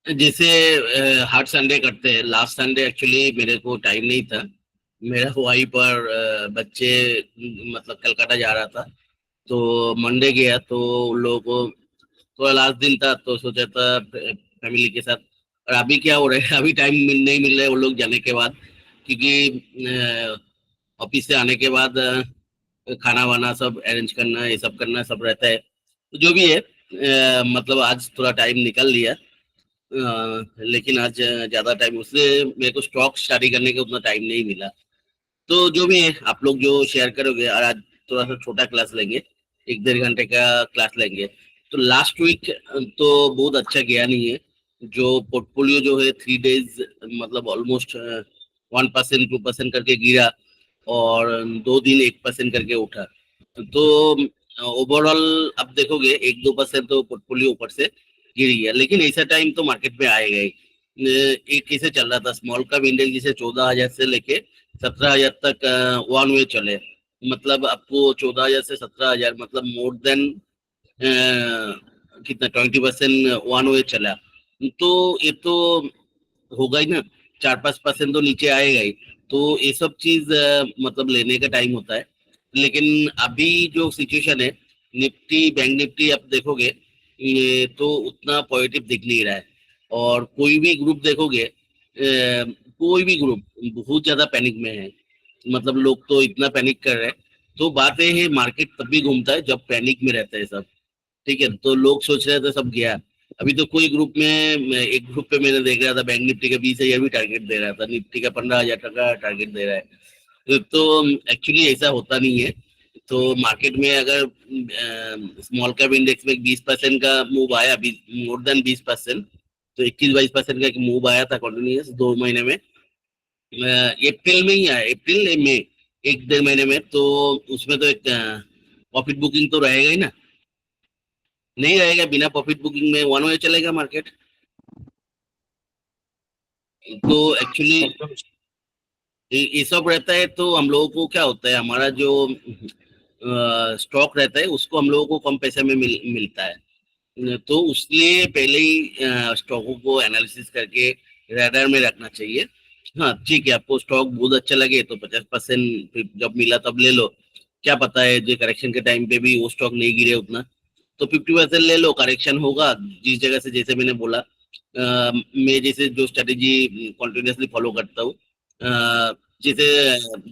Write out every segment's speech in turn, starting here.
जैसे हर संडे करते हैं। लास्ट संडे एक्चुअली मेरे को टाइम नहीं था। मेरा वहीं पर बच्चे मतलब कलकत्ता जा रहा था, तो मंडे गया तो उन लोगों को थोड़ा लास्ट दिन था तो सोचा था फैमिली के साथ। और अभी क्या हो रहा है, अभी टाइम नहीं मिल रहा है वो लोग जाने के बाद, क्योंकि ऑफिस से आने के बाद खाना वाना सब अरेंज करना, ये सब करना सब रहता है। तो जो भी है मतलब आज थोड़ा टाइम निकल लिया। लेकिन आज ज्यादा टाइम उससे मेरे को स्टॉक स्टडी करने का उतना टाइम नहीं मिला। तो जो भी है आप लोग जो शेयर करोगे, और आज थोड़ा सा छोटा क्लास लेंगे, 1-1.5 घंटे का क्लास लेंगे। तो लास्ट वीक तो बहुत अच्छा गया नहीं है। जो पोर्टफोलियो जो है 3 डेज मतलब ऑलमोस्ट 1% 2% करके गिरा, और 2 दिन 1% करके उठा। तो ओवरऑल आप देखोगे 1-2% तो पोर्टफोलियो ऊपर से गिर गया, लेकिन ऐसा टाइम तो मार्केट में आएगा ही। एक कैसे चल रहा था स्मॉल कैप इंडेक्स, जिसे 14,000 से लेके 17,000 तक वन वे चले। मतलब आपको 14,000 से 17,000 मतलब मोर देन कितना 20% वन वे चला। तो ये तो होगा ही ना, 4-5% तो नीचे आएगा ही। तो ये सब चीज मतलब लेने का टाइम होता है। लेकिन अभी जो सिचुएशन है, निफ्टी बैंक निफ्टी आप देखोगे, ये तो उतना पॉजिटिव दिख नहीं रहा है। और कोई भी ग्रुप देखोगे, कोई भी ग्रुप बहुत ज्यादा पैनिक में है। मतलब लोग तो इतना पैनिक कर रहे हैं। तो बात ये है, मार्केट तब भी घूमता है जब पैनिक में रहता है सब। ठीक है, तो लोग सोच रहे थे सब गया। अभी तो कोई ग्रुप में एक ग्रुप पे मैंने देख रहा था बैंक निफ्टी का 20,000 भी टारगेट दे रहा था, निफ्टी का 15,000 का टारगेट दे रहा है। तो एक्चुअली ऐसा होता नहीं है। तो मार्केट में अगर स्मॉल कैप इंडेक्स में 20% का मूव आया, मोर देन 20%, तो 21-22% का एक मूव आया था कंटिन्यूस 2 महीने में। अप्रैल में ही आया, अप्रैल मई, 1-1.5 महीने में। तो उसमें तो एक प्रॉफिट बुकिंग तो रहेगा ही ना। नहीं रहेगा, बिना प्रॉफिट बुकिंग में वन वे चलेगा मार्केट। तो एक्चुअली ये सब रहता है। तो हम लोगों को क्या होता है, हमारा जो स्टॉक रहता है उसको हम लोगों को कम पैसे में मिलता है। तो उसलिए पहले ही स्टॉकों को एनालिसिस करके रडार में रखना चाहिए। हाँ ठीक है, आपको स्टॉक बहुत अच्छा लगे तो 50% जब मिला तब ले लो। क्या पता है जो करेक्शन के टाइम पे भी वो स्टॉक नहीं गिरे उतना, तो 50% ले लो, करेक्शन होगा जिस जगह से। जैसे मैंने बोला, मैं जैसे जो स्ट्रेटेजी कॉन्टिन्यूसली फॉलो करता हूँ, जैसे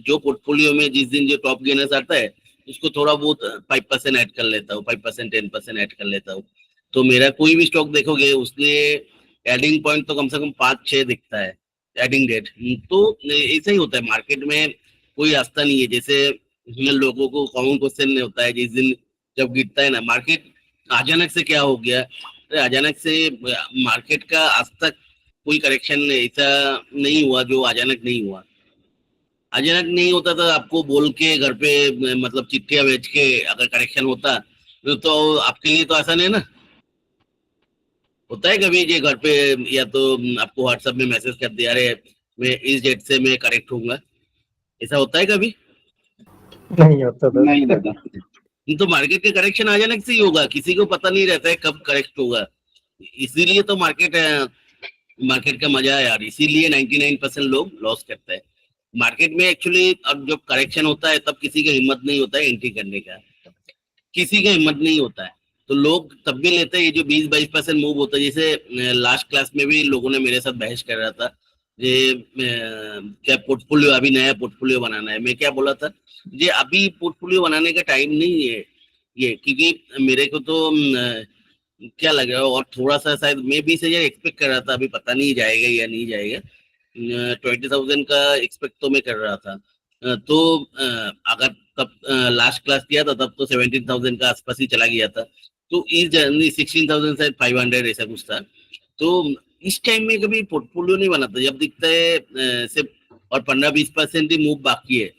जो पोर्टफोलियो में जिस दिन जो टॉप गेनर्स आता है, उसको थोड़ा बहुत 5% ऐड कर लेता हूँ, 5% 10% ऐड कर लेता हूँ। तो मेरा कोई भी स्टॉक देखोगे उसके एडिंग पॉइंट तो कम से कम 5-6 दिखता है, एडिंग डेट। तो ऐसा ही होता है मार्केट में, कोई रास्ता नहीं है। जैसे लोगों को कॉमन क्वेश्चन होता है जिस दिन जब गिरता है ना मार्केट, अचानक से क्या हो गया। अरे अचानक से मार्केट का आज तक कोई करेक्शन ऐसा नहीं हुआ जो अचानक नहीं हुआ। अचानक नहीं होता था आपको बोल के घर पे मतलब चिट्ठियां भेज के अगर करेक्शन होता, तो आपके लिए तो आसान है ना। होता है कभी ये घर पे, या तो आपको व्हाट्सएप में मैसेज कर दिया, अरे मैं इस डेट से मैं करेक्ट होऊंगा, ऐसा होता है कभी? नहीं होता था। नहीं दादा। तो मार्केट के करेक्शन अचानक से ही होगा, किसी को पता नहीं रहता है कब करेक्ट होगा। इसीलिए तो मार्केट का मजा है यार, इसीलिए 99% लोग लॉस करते हैं मार्केट में। एक्चुअली अब जब करेक्शन होता है तब किसी का हिम्मत नहीं होता है एंट्री करने का, किसी का हिम्मत नहीं होता है। तो लोग तब भी लेते हैं, ये जो 20-22% मूव होता है। जैसे लास्ट क्लास में भी लोगों ने मेरे साथ बहस कर रहा था, ये क्या पोर्टफोलियो, अभी नया पोर्टफोलियो बनाना है। मैं क्या बोला था, ये अभी पोर्टफोलियो बनाने का टाइम नहीं है ये, क्योंकि मेरे को तो क्या लग रहा है, और थोड़ा सा शायद मैं 20,000 एक्सपेक्ट कर रहा था, अभी पता नहीं जाएगा या नहीं जाएगा। 20,000 का एक्सपेक्ट तो मैं कर रहा था। तो अगर तब लास्ट क्लास किया था तब तो 17,000 का आसपास ही चला गया था। तो इस जर्नी 16,000 शायद 500 ऐसा कुछ था। तो इस टाइम में कभी पोर्टफोलियो नहीं बनाता जब दिखता है सिर्फ और 15-20% ही मूव बाकी है।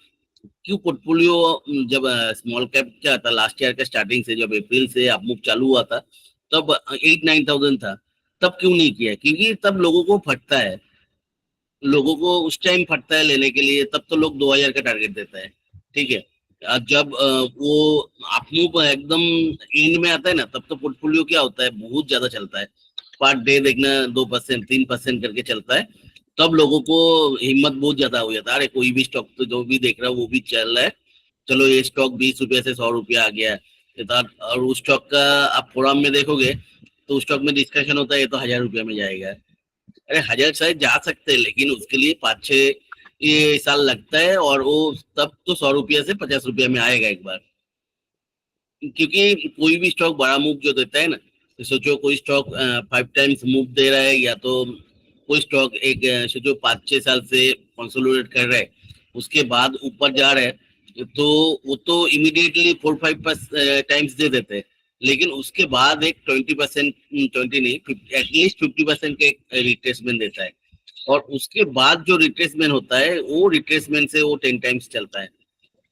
क्यों पोर्टफोलियो, जब स्मॉल कैप क्या था लास्ट ईयर का स्टार्टिंग से, जब अप्रैल से अप मूव चालू हुआ था, तब 8-9,000 था। तब क्यों नहीं किया? क्योंकि तब लोगों को फटता है, लोगों को उस टाइम फटता है लेने के लिए, तब तो लोग 2,000 का टारगेट देता है। ठीक है, जब वो आप मूव एकदम एंड में आता है ना, तब तो पोर्टफोलियो क्या होता है, बहुत ज्यादा चलता है, पर डे देखना 2% 3% करके चलता है, तब लोगों को हिम्मत बहुत ज्यादा हो जाता है, अरे कोई भी स्टॉक तो जो भी देख रहा है वो भी चल रहा है, चलो ये स्टॉक 20 रुपये से 100 रुपया आ गया है, और उस स्टॉक का आप फोरम में देखोगे तो उस स्टॉक में डिस्कशन होता है ये तो 1000 रुपया में जाएगा। अरे 1000 शायद जा सकते हैं, लेकिन उसके लिए 5-6 ये साल लगता है, और वो तब तो 100 रुपया से 50 रुपया में आएगा एक बार। क्योंकि कोई भी स्टॉक बड़ा मूव जो देता है ना, तो सोचो कोई स्टॉक 5 टाइम्स मूव दे रहा है, या तो कोई स्टॉक एक सोचो 5-6 साल से कंसोलिडेट कर रहा है, उसके बाद ऊपर जा रहा है, तो वो तो इमीडिएटली 4-5 टाइम्स दे देते हैं, लेकिन उसके बाद एक 20%, 20 नहीं, एटलीस्ट 50% के रिट्रेसमेंट देता है, और उसके बाद जो रिट्रेसमेंट होता है वो रिट्रेसमेंट से वो 10 टाइम्स चलता है।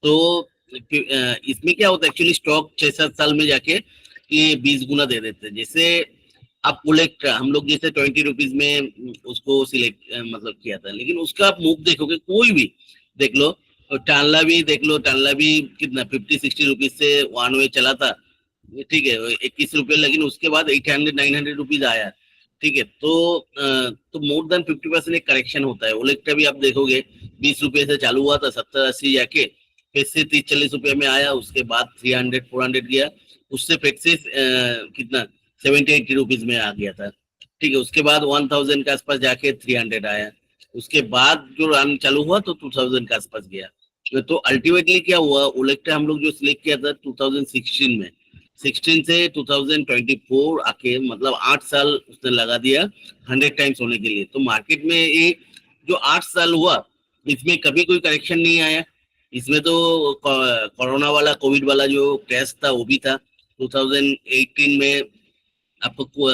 तो इसमें क्या होता है, एक्चुअली स्टॉक 6-7 साल में जाके ये 20 गुना दे देते हैं। जैसे आप बुलेट, हम लोग जैसे 20 रुपीज में उसको सिलेक्ट मतलब किया था, लेकिन उसका आप मूव देखोगे कोई भी देख लो, टांला भी देख लो, टांला भी कितना 50-60 रुपीज से 1 वे चला था, ठीक है, 21 रुपये, लेकिन उसके बाद 800-900 रुपीज आया, ठीक है, तो मोर देन 50% एक करेक्शन होता है। बुलेट का भी आप देखोगे 20 रुपये से चालू हुआ था, 70-80 जाके फिर से 30-40 रुपये में आया, उसके बाद 300-400 गया, उससे फिर से कितना 70-80 रुपीज में आ गया था, ठीक है, उसके बाद 1000 के आसपास जाके 300 आया, उसके बाद जो रन चालू हुआ तो 2000 के आसपास गया। तो अल्टीमेटली क्या हुआ, उलेक्ट्रा हम लोग जो सिलेक्ट किया था 2016 में, 16 से 2024 आके मतलब 8 साल उसने लगा दिया 100 टाइम्स होने के लिए। तो मार्केट में ये जो 8 साल हुआ, इसमें कभी कोई करेक्शन नहीं आया। इसमें तो कोरोना वाला, कोविड वाला जो क्रैश था वो भी था। 2018 में आपको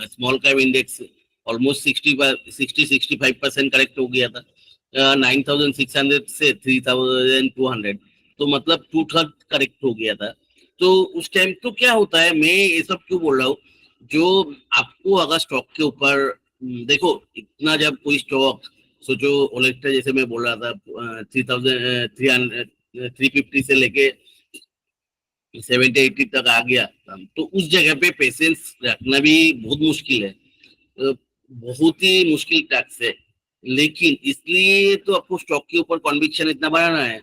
small cap index almost 60-65% correct हो गया था, 9600 से 3200, तो मतलब 2/3 करेक्ट हो गया था। तो उस टाइम तो क्या होता है, मैं ये सब क्यों बोल रहा हूँ, जो आपको अगर स्टॉक के ऊपर देखो, इतना जब कोई स्टॉक सोचो, ओलेक्ट्रा जैसे मैं बोल रहा था 350 से लेके 70-80 तक आ गया, तो उस जगह पे पेशेंस रखना भी बहुत मुश्किल है, बहुत ही मुश्किल टास्क है। लेकिन इसलिए तो आपको स्टॉक के ऊपर कॉन्विक्शन इतना बढ़ाना है,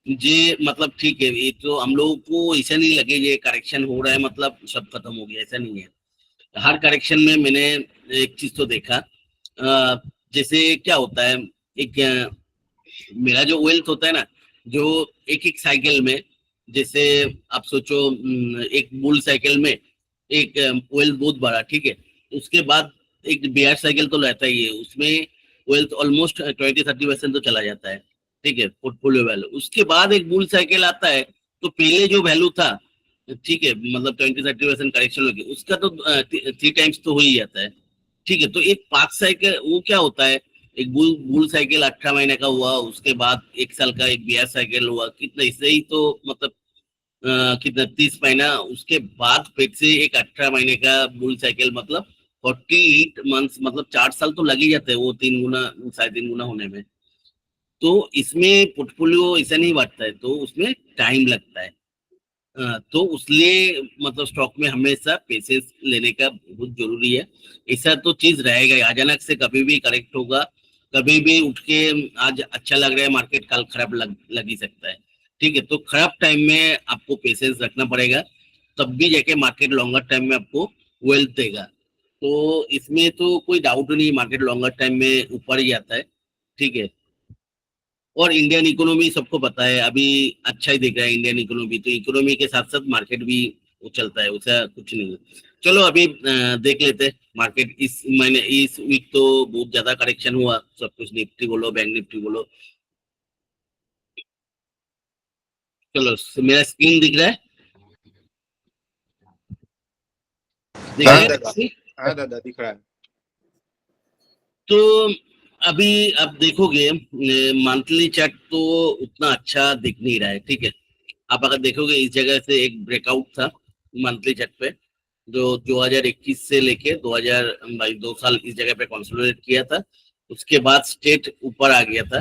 जे मतलब ठीक है, ये तो हम लोगों को ऐसा नहीं लगे ये करेक्शन हो रहा है मतलब सब खत्म हो गया, ऐसा नहीं है। हर करेक्शन में मैंने एक चीज तो देखा, जैसे क्या होता है, एक मेरा जो वेल्थ होता है ना, जो एक एक साइकिल में, जैसे आप सोचो एक बुल साइकिल में एक वेल्थ बहुत बड़ा, ठीक है, उसके बाद एक बेयर साइकिल तो रहता ही है, उसमें वेल्थ ऑलमोस्ट 20-30% तो चला जाता है, ठीक है, पोर्टफोलियो वैल्यू। उसके बाद एक बुल साइकिल आता है, तो पहले जो वैल्यू था, ठीक है, मतलब 20-30% करेक्शन होगी, उसका तो 3 टाइम्स तो हो ही जाता है, ठीक है। तो एक 5 साइकिल वो क्या होता है, एक बुल बुल साइकिल 18 महीने का हुआ, उसके बाद 1 साल का एक बियर साइकिल हुआ, कितना इससे ही तो मतलब कितना 30 महीना, उसके बाद फिर से एक 18 महीने का बुल साइकिल, मतलब 48 मंथ्स, मतलब 4 साल तो लग ही जाते हैं वो 3 गुना 3.5 गुना होने में। तो इसमें पोर्टफोलियो ऐसा नहीं बढ़ता है, तो उसमें टाइम लगता है। तो उसलिए मतलब स्टॉक में हमेशा पेशेंस लेने का बहुत जरूरी है। ऐसा तो चीज रहेगा ही, अचानक से कभी भी करेक्ट होगा, कभी भी उठ के आज अच्छा लग रहा है मार्केट, कल खराब लग ही सकता है, ठीक है। तो खराब टाइम में आपको पेशेंस रखना पड़ेगा, तब भी जाके मार्केट लॉन्गर टाइम में आपको वेल्थ देगा। तो इसमें तो कोई डाउट नहीं, मार्केट लॉन्गर टाइम में ऊपर ही आता है, ठीक है। और इंडियन इकोनॉमी सबको पता है अभी अच्छा ही दिख रहा है इंडियन इकोनॉमी, तो इकोनॉमी के साथ साथ मार्केट भी वो चलता है, वैसा कुछ नहीं है। चलो अभी देख लेते हैं मार्केट इस महीने, इस वीक तो बहुत ज्यादा करेक्शन हुआ, सब कुछ, निफ्टी बोलो, बैंक निफ्टी बोलो। चलो मेरा स्क्रीन दिख रहा है, दिख रहा हाँ दादा, है? हाँ दादा दिख रहा है। तो अभी आप देखोगे मंथली चार्ट तो उतना अच्छा दिख नहीं रहा है, ठीक है। आप अगर देखोगे इस जगह से एक ब्रेकआउट था मंथली चार्ट पे, जो 2021 से लेके 2022 2 साल इस जगह पे कंसोलिडेट किया था, उसके बाद स्टेट ऊपर आ गया था।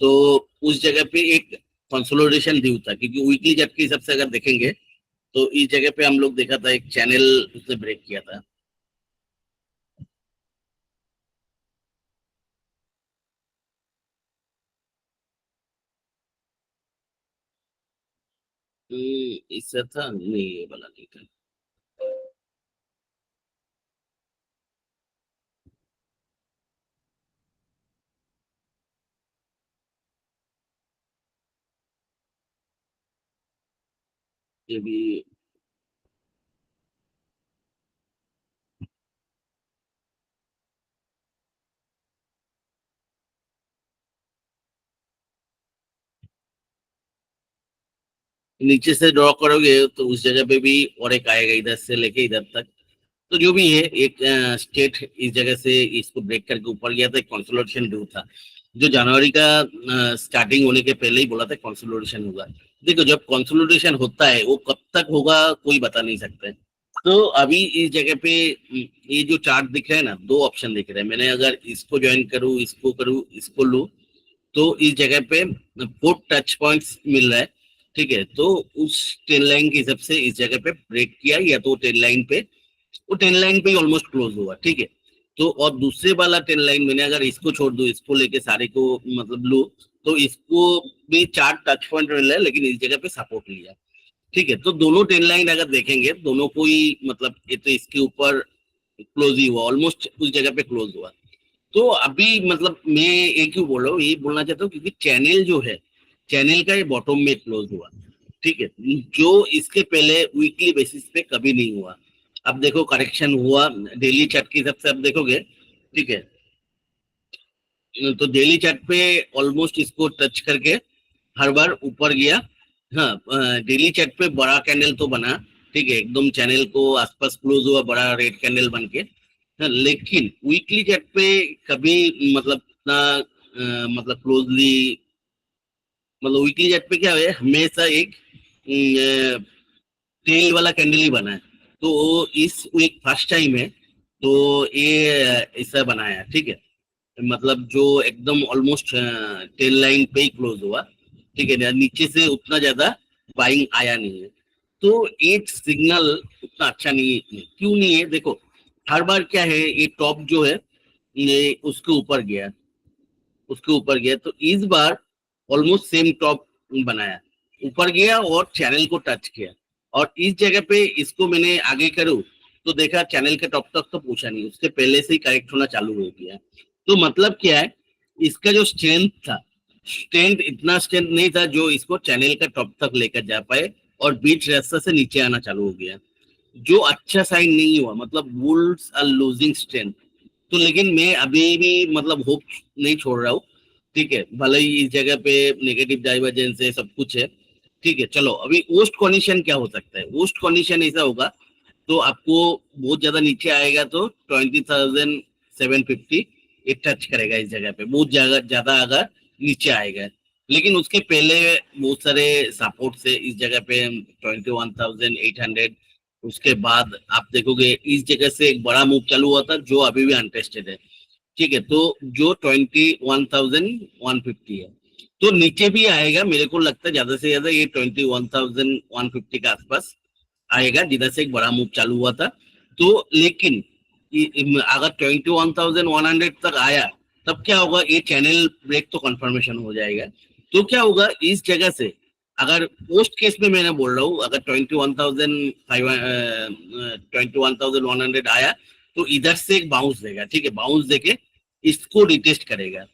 तो उस जगह पे एक कंसोलिडेशन ड्यू था, क्योंकि वीकली चार्ट के हिसाब से अगर देखेंगे तो इस जगह पे हम लोग देखा था एक चैनल उसने ब्रेक किया था। इससे था नहीं, ये वाला नहीं था। ये भी नीचे से ड्रॉ करोगे तो उस जगह पे भी और एक आएगा इधर से लेके इधर तक। तो जो भी है, एक स्टेट इस जगह से इसको ब्रेक करके ऊपर गया था, एक कंसोलिडेशन ड्यू था, जो जनवरी का स्टार्टिंग होने के पहले ही बोला था कंसोलिडेशन होगा। देखो, जब कंसोलिडेशन होता है वो कब तक होगा कोई बता नहीं सकता है। तो अभी इस जगह पे ये जो चार्ट दिख रहा है ना, दो ऑप्शन दिख रहे हैं। मैंने अगर इसको ज्वाइन करूँ, इसको करूँ, इसको लूँ, तो इस जगह पे 4 टच पॉइंट्स मिल रहा है। ठीक है, तो उस टेन लाइन के हिसाब से इस जगह पे ब्रेक किया, या तो टेन लाइन पे, वो टेन लाइन पे ही ऑलमोस्ट क्लोज हुआ। ठीक है, तो और दूसरे वाला टेन लाइन मैंने अगर इसको छोड़ दूं, इसको लेके सारे को मतलब लू, तो इसको भी 4 टच पॉइंट मिल रहा है, लेकिन इस जगह पे सपोर्ट लिया। ठीक है, तो दोनों टेन लाइन अगर देखेंगे, दोनों को ही मतलब ये तो इसके ऊपर क्लोज ही हुआ, ऑलमोस्ट उस जगह पे क्लोज हुआ। तो अभी मतलब मैं ये क्यों बोल रहा हूँ, ये बोलना चाहता हूँ क्योंकि चैनल जो है, चैनल का ये बॉटम में क्लोज हुआ। ठीक है, जो इसके पहले वीकली बेसिस पे कभी नहीं हुआ। अब देखो करेक्शन हुआ डेली चार्ट के हिसाब से, अब देखोगे। ठीक है, तो डेली चार्ट पे ऑलमोस्ट इसको टच करके हर बार ऊपर गया। हाँ, डेली चार्ट पे बड़ा कैंडल तो बना। ठीक है, एकदम चैनल को आसपास क्लोज हुआ बड़ा रेड कैंडल बन के। हाँ, लेकिन वीकली चार्ट पे कभी मतलब इतना मतलब क्लोजली, मतलब वीकली चार्ट पे क्या है, हमेशा एक टेल वाला कैंडल ही बना है। तो इस वीक फर्स्ट टाइम है, तो ये ऐसा बनाया। ठीक है, मतलब जो एकदम ऑलमोस्ट टेल लाइन पे ही क्लोज हुआ। ठीक है, नीचे से उतना ज्यादा बाइंग आया नहीं है। तो एक सिग्नल उतना अच्छा नहीं है। क्यों नहीं है, देखो हर बार क्या है, ये टॉप जो है ये उसके ऊपर गया, उसके ऊपर गया, तो इस बार ऑलमोस्ट सेम टॉप बनाया, ऊपर गया और चैनल को टच किया। और इस जगह पे इसको मैंने आगे करूँ तो देखा चैनल के टॉप तक तो पूछा नहीं, उसके पहले से ही करेक्ट होना चालू हो गया। तो मतलब क्या है, इसका जो स्ट्रेंथ था, स्ट्रेंथ इतना स्ट्रेंथ नहीं था जो इसको चैनल का टॉप तक लेकर जा पाए, और बीच रास्ता से नीचे आना चालू हो गया, जो अच्छा साइन नहीं हुआ। मतलब बुल्स आर लूजिंग स्ट्रेंथ। तो लेकिन मैं अभी भी मतलब होप नहीं छोड़ रहा हूँ। ठीक है, भले ही इस जगह पे नेगेटिव डाइवर्जेंस है, सब कुछ है। ठीक है, चलो अभी वर्स्ट कंडीशन क्या हो सकता है। वर्स्ट कंडीशन ऐसा होगा, तो आपको बहुत ज्यादा नीचे आएगा तो 20,750 ये टच करेगा इस जगह पे, बहुत ज्यादा ज्यादा अगर नीचे आएगा। लेकिन उसके पहले बहुत सारे सपोर्ट से इस जगह पे 21,800। उसके बाद आप देखोगे इस जगह से एक बड़ा मूव चालू हुआ था जो अभी भी अनटेस्टेड है। ठीक है, तो जो 21,150 है, तो नीचे भी आएगा। मेरे को लगता है ज्यादा से ज्यादा ये 21,150 के आसपास आएगा, जिधर से एक बड़ा मूव चालू हुआ था। तो लेकिन अगर 21,100 तक आया, तब क्या होगा, ये चैनल ब्रेक तो कंफर्मेशन हो जाएगा। तो क्या होगा इस जगह से, अगर पोस्ट केस में मैंने बोल रहा हूँ, अगर 21,100 आया, तो इधर से एक बाउंस देगा। ठीक है, बाउंस देके इसको रिटेस्ट करेगा,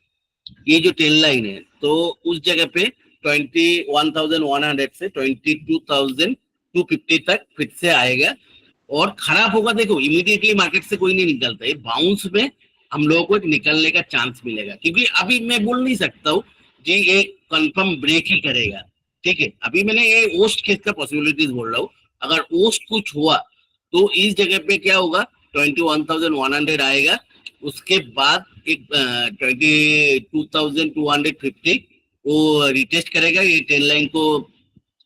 ये जो टेन लाइन है, तो उस जगह पे 21,100 से 22,250 तक फिर से आएगा और खराब होगा। देखो इमीडिएटली मार्केट से कोई नहीं निकलता है, बाउंस में हम लोगों को एक निकलने का चांस मिलेगा, क्योंकि अभी मैं बोल नहीं सकता हूँ जी ये कंफर्म ब्रेक ही करेगा। ठीक है, अभी मैंने ये ओस्ट केस का पॉसिबिलिटीज बोल रहा हूँ। अगर ओस्ट कुछ हुआ तो इस जगह पे क्या होगा, 21,100 आएगा, उसके बाद एक 22,250 वो रिटेस्ट करेगा ये टेन लाइन को,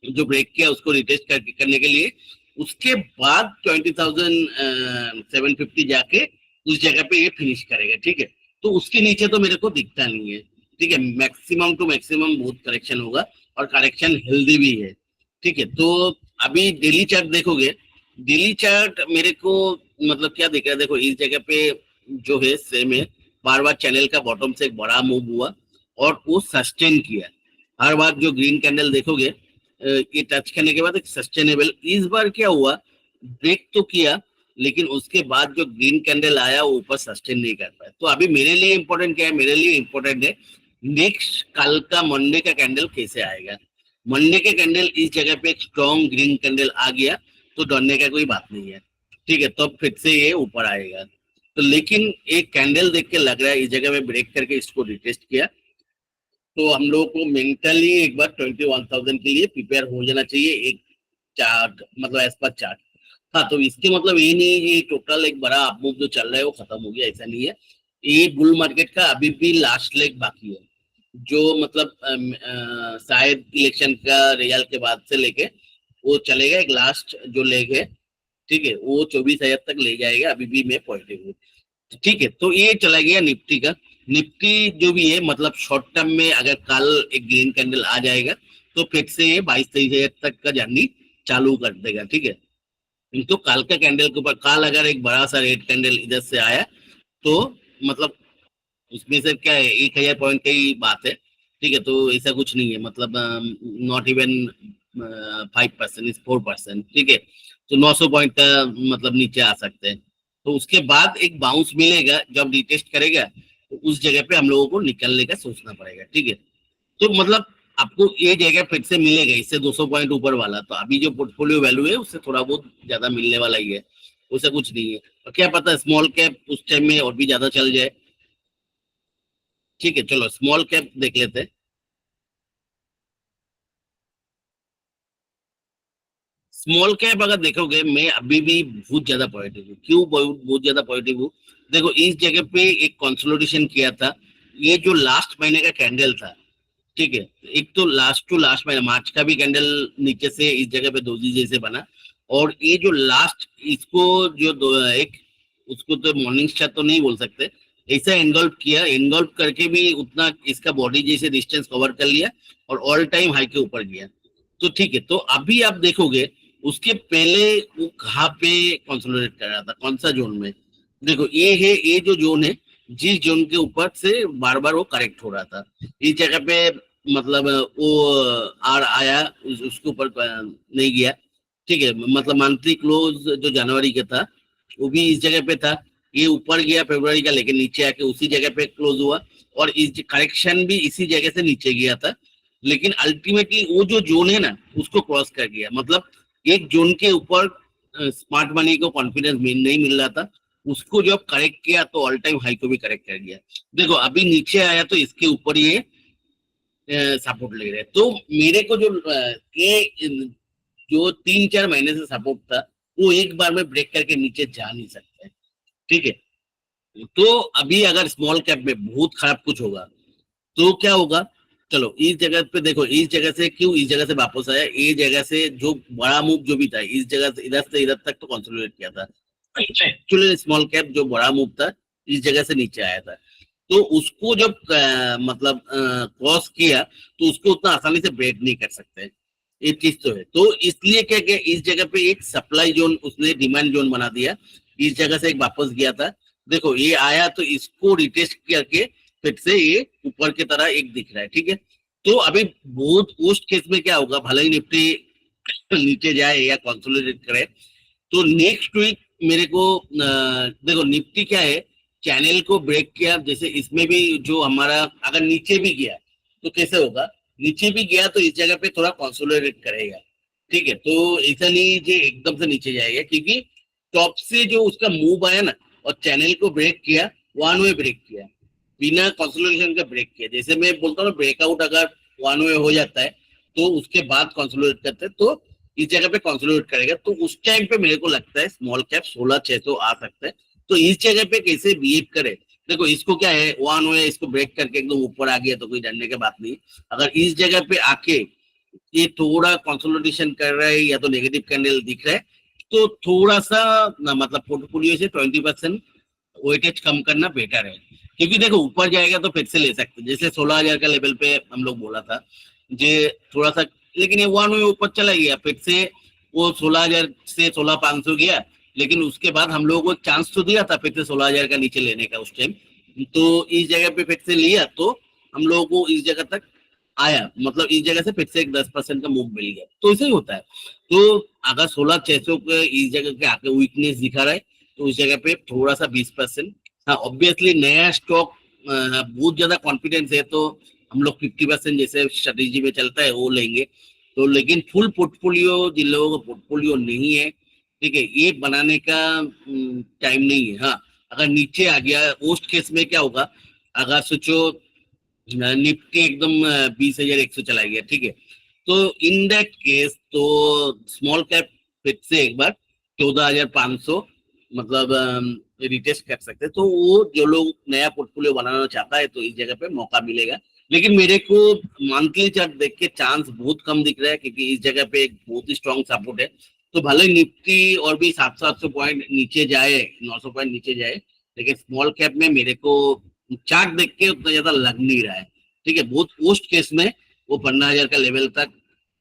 जो ब्रेक किया उसको रिटेस्ट करने के लिए। उसके बाद 20,750 जाके उस जगह पे ये फिनिश करेगा। ठीक है, तो उसके नीचे तो मेरे को दिखता नहीं है। ठीक है, मैक्सिमम टू मैक्सिमम बहुत करेक्शन होगा, और करेक्शन हेल्दी भी है, ठीक है। तो अभी डेली चार्ट देखोगे, डेली चार्ट मेरे को मतलब क्या दिख रहा है, देखो इस जगह पे जो है सेम है, बार बार चैनल का बॉटम से एक बड़ा मूव हुआ और वो सस्टेन किया। हर बार जो ग्रीन कैंडल देखोगे ये टच करने के बाद एक सस्टेनेबल, इस बार क्या हुआ, ब्रेक तो किया लेकिन उसके बाद जो ग्रीन कैंडल आया वो ऊपर सस्टेन नहीं कर पाया। तो अभी मेरे लिए इंपॉर्टेंट क्या है, मेरे लिए इंपॉर्टेंट है नेक्स्ट कल का मंडे का कैंडल कैसे आएगा। मंडे के कैंडल इस जगह पे एक स्ट्रॉन्ग ग्रीन कैंडल आ गया तो डरने का कोई बात नहीं है, ठीक है। तो फिर से ये ऊपर आएगा। तो लेकिन एक कैंडल देख के लग रहा है इस जगह में ब्रेक करके इसको रिटेस्ट किया, तो हम लोगों को मेंटली एक बार 21,000 के लिए प्रिपेयर हो जाना चाहिए, एक चार्ट मतलब एज पर चार्ट। हाँ, तो इसके मतलब ये नहीं ये टोटल एक बड़ा अपमूव जो चल रहा है वो खत्म हो गया, ऐसा नहीं है। ये बुल मार्केट का अभी भी लास्ट लेग बाकी है, जो मतलब शायद इलेक्शन का रिजल्ट के बाद से लेके वो चलेगा, एक लास्ट जो लेग है, ठीक है, वो 24,000 तक ले जाएगा, अभी भी मैं पॉजिटिव हूँ, ठीक है। तो ये चला गया निफ्टी का। निफ्टी जो भी है मतलब शॉर्ट टर्म में अगर कल एक ग्रीन कैंडल आ जाएगा तो फिर से ये 22-23,000 तक का जर्नी चालू कर देगा, ठीक है। तो कल का कैंडल के ऊपर कल अगर एक बड़ा सा रेड कैंडल इधर से आया तो मतलब उसमें से क्या है 1,000 पॉइंट की ही बात है, ठीक है। तो ऐसा कुछ नहीं है, मतलब नॉट इवन 5%, इज 4%, ठीक है। तो 900 पॉइंट का मतलब नीचे आ सकते हैं। तो उसके बाद एक बाउंस मिलेगा, जब रिटेस्ट करेगा तो उस जगह पे हम लोगों को निकलने का सोचना पड़ेगा, ठीक है। तो मतलब आपको ये जगह फिर से मिलेगा इससे 200 पॉइंट ऊपर वाला, तो अभी जो पोर्टफोलियो वैल्यू है उससे थोड़ा बहुत ज्यादा मिलने वाला ही है, उससे कुछ नहीं है। और क्या पता स्मॉल कैप उस टाइम में और भी ज्यादा चल जाए, ठीक है। चलो स्मॉल कैप देख लेते हैं। स्मॉल कैप अगर देखोगे मैं अभी भी बहुत ज्यादा पॉजिटिव हूँ। क्यों बहुत ज्यादा पॉजिटिव हूँ, देखो इस जगह पे एक कंसोलिडेशन किया था, ये जो लास्ट महीने का कैंडल था, ठीक है। एक तो लास्ट टू लास्ट महीना मार्च का भी कैंडल नीचे से इस जगह पे दोजी जैसे बना, और ये जो लास्ट इसको जो एक उसको तो मॉर्निंग स्टार तो नहीं बोल सकते, ऐसा एनगल्फ किया, एनगल्फ करके भी उतना इसका बॉडी जैसे डिस्टेंस कवर कर लिया और ऑल टाइम हाई के ऊपर गया। तो ठीक है, तो अभी आप देखोगे उसके पहले वो कहाँ पे कंसोलिडेट कर रहा था, कौन सा जोन में, देखो ये है, ये जो जोन है जिस जोन के ऊपर से बार बार वो करेक्ट हो रहा था, इस जगह पे मतलब वो आर आया उसके ऊपर नहीं गया, ठीक है। मतलब मंथली क्लोज जो जनवरी का था वो भी इस जगह पे था, ये ऊपर गया फरवरी का, लेकिन नीचे आके उसी जगह पे क्लोज हुआ, और इस करेक्शन भी इसी जगह से नीचे गया था, लेकिन अल्टीमेटली वो जो जोन है ना उसको क्रॉस कर गया। मतलब एक जोन के ऊपर स्मार्ट मनी को कॉन्फिडेंस नहीं मिल रहा था, उसको जब करेक्ट किया तो ऑल टाइम हाई को भी करेक्ट कर गया। देखो अभी नीचे आया तो इसके ऊपर ये सपोर्ट ले रहे, तो मेरे को जो ये जो 3-4 महीने से सपोर्ट था वो एक बार में ब्रेक करके नीचे जा नहीं सकते, ठीक है। तो अभी अगर स्मॉल कैप में बहुत खराब कुछ होगा तो क्या होगा, चलो इस जगह पे देखो, इस जगह से क्यों इस जगह से वापस आया, ये जगह से जो बड़ा मूव जो भी था इस जगह से इधर तक तो कंसोलिडेट किया था, एक्चुअली स्मॉल कैप जो बड़ा मूव था इस जगह से नीचे आया था, तो उसको जब मतलब क्रॉस किया तो उसको उतना आसानी से ब्रेक नहीं कर सकते, एक चीज तो है। तो इसलिए क्या क्या इस जगह पे एक सप्लाई जोन उसने डिमांड जोन बना दिया, इस जगह से एक वापस गया था, देखो ये आया तो इसको रिटेस्ट करके फिर से ये ऊपर की तरह एक दिख रहा है, ठीक है। तो अभी बहुत वर्स्ट केस में क्या होगा, भले ही निफ्टी नीचे जाए या कंसोलिडेट करे, तो नेक्स्ट वीक मेरे को देखो निफ्टी क्या है, चैनल को ब्रेक किया, जैसे इसमें भी जो हमारा अगर नीचे भी गया तो कैसे होगा, नीचे भी गया तो इस जगह पे थोड़ा कंसोलिडेट करेगा, ठीक है। तो ऐसा नहीं कि एकदम से नीचे जाएगा, क्योंकि टॉप से जो उसका मूव आया ना और चैनल को ब्रेक किया, वन वे ब्रेक किया, बिना कंसोलिडेशन का ब्रेक किया। जैसे मैं बोलता हूँ ब्रेकआउट अगर वन वे हो जाता है तो उसके बाद कंसोलिडेट करते हैं, तो इस जगह पे कंसोलिडेट करेगा, तो उस टाइम पे मेरे को लगता है स्मॉल कैप 16,600 आ सकता है। तो इस जगह पे कैसे बिहेव करे, देखो इसको क्या है वन वे, इसको ब्रेक करके एकदम ऊपर आ गया तो कोई डरने की बात नहीं। अगर इस जगह पे आके ये थोड़ा कंसोलिडेशन कर रहा है या तो नेगेटिव कैंडल दिख रहा है, तो थोड़ा सा मतलब पोर्टफोलियो से 20% वेटेज कम करना बेटर है, क्योंकि देखो ऊपर जाएगा तो फिर से ले सकते, जैसे 16,000 का लेवल पे हम लोग बोला था, जे थोड़ा सा, लेकिन ये वन वे ऊपर चला गया फिर से, वो 16,000 से 16,500 गया। लेकिन उसके बाद हम लोगों को चांस तो दिया था फिर से 16,000 का नीचे लेने का उस टाइम, तो इस जगह पे फिर से लिया तो हम लोगों को इस जगह तक आया, मतलब इस जगह से फिर से एक 10% का मूव मिल गया। तो ऐसे ही होता है। तो अगर 16,600 के इस जगह के आके वीकनेस दिखा रहा है तो उस जगह पे थोड़ा सा 20%, हाँ ऑब्वियसली नया स्टॉक बहुत ज्यादा कॉन्फिडेंस है तो हम लोग 50% जैसे स्ट्रेटेजी में चलता है वो लेंगे। तो लेकिन फुल पोर्टफोलियो जिन लोगों का पोर्टफोलियो नहीं है, ठीक है, ये बनाने का टाइम नहीं है। हाँ, अगर नीचे आ गया वर्स्ट केस में क्या होगा, अगर सोचो निफ्टी एकदम 20,100 चला गया, ठीक है, तो इन दैट केस तो स्मॉल कैप फिर से एक बार 14,500 मतलब रिटेस्ट कर सकते हैं। तो वो जो लोग नया पोर्टफोलियो बनाना चाहता है तो इस जगह पे मौका मिलेगा। लेकिन मेरे को मंथली चार्ट देख के चांस बहुत कम दिख रहा है, क्योंकि इस जगह पे एक बहुत ही स्ट्रॉन्ग सपोर्ट है। तो भले ही निफ्टी और भी 700-800 पॉइंट नीचे जाए, 900 पॉइंट नीचे जाए, लेकिन स्मॉल कैप में मेरे को चार्ट देख के उतना ज्यादा लग नहीं रहा है। ठीक है, बहुत पोस्ट केस में वो 15,000 का लेवल तक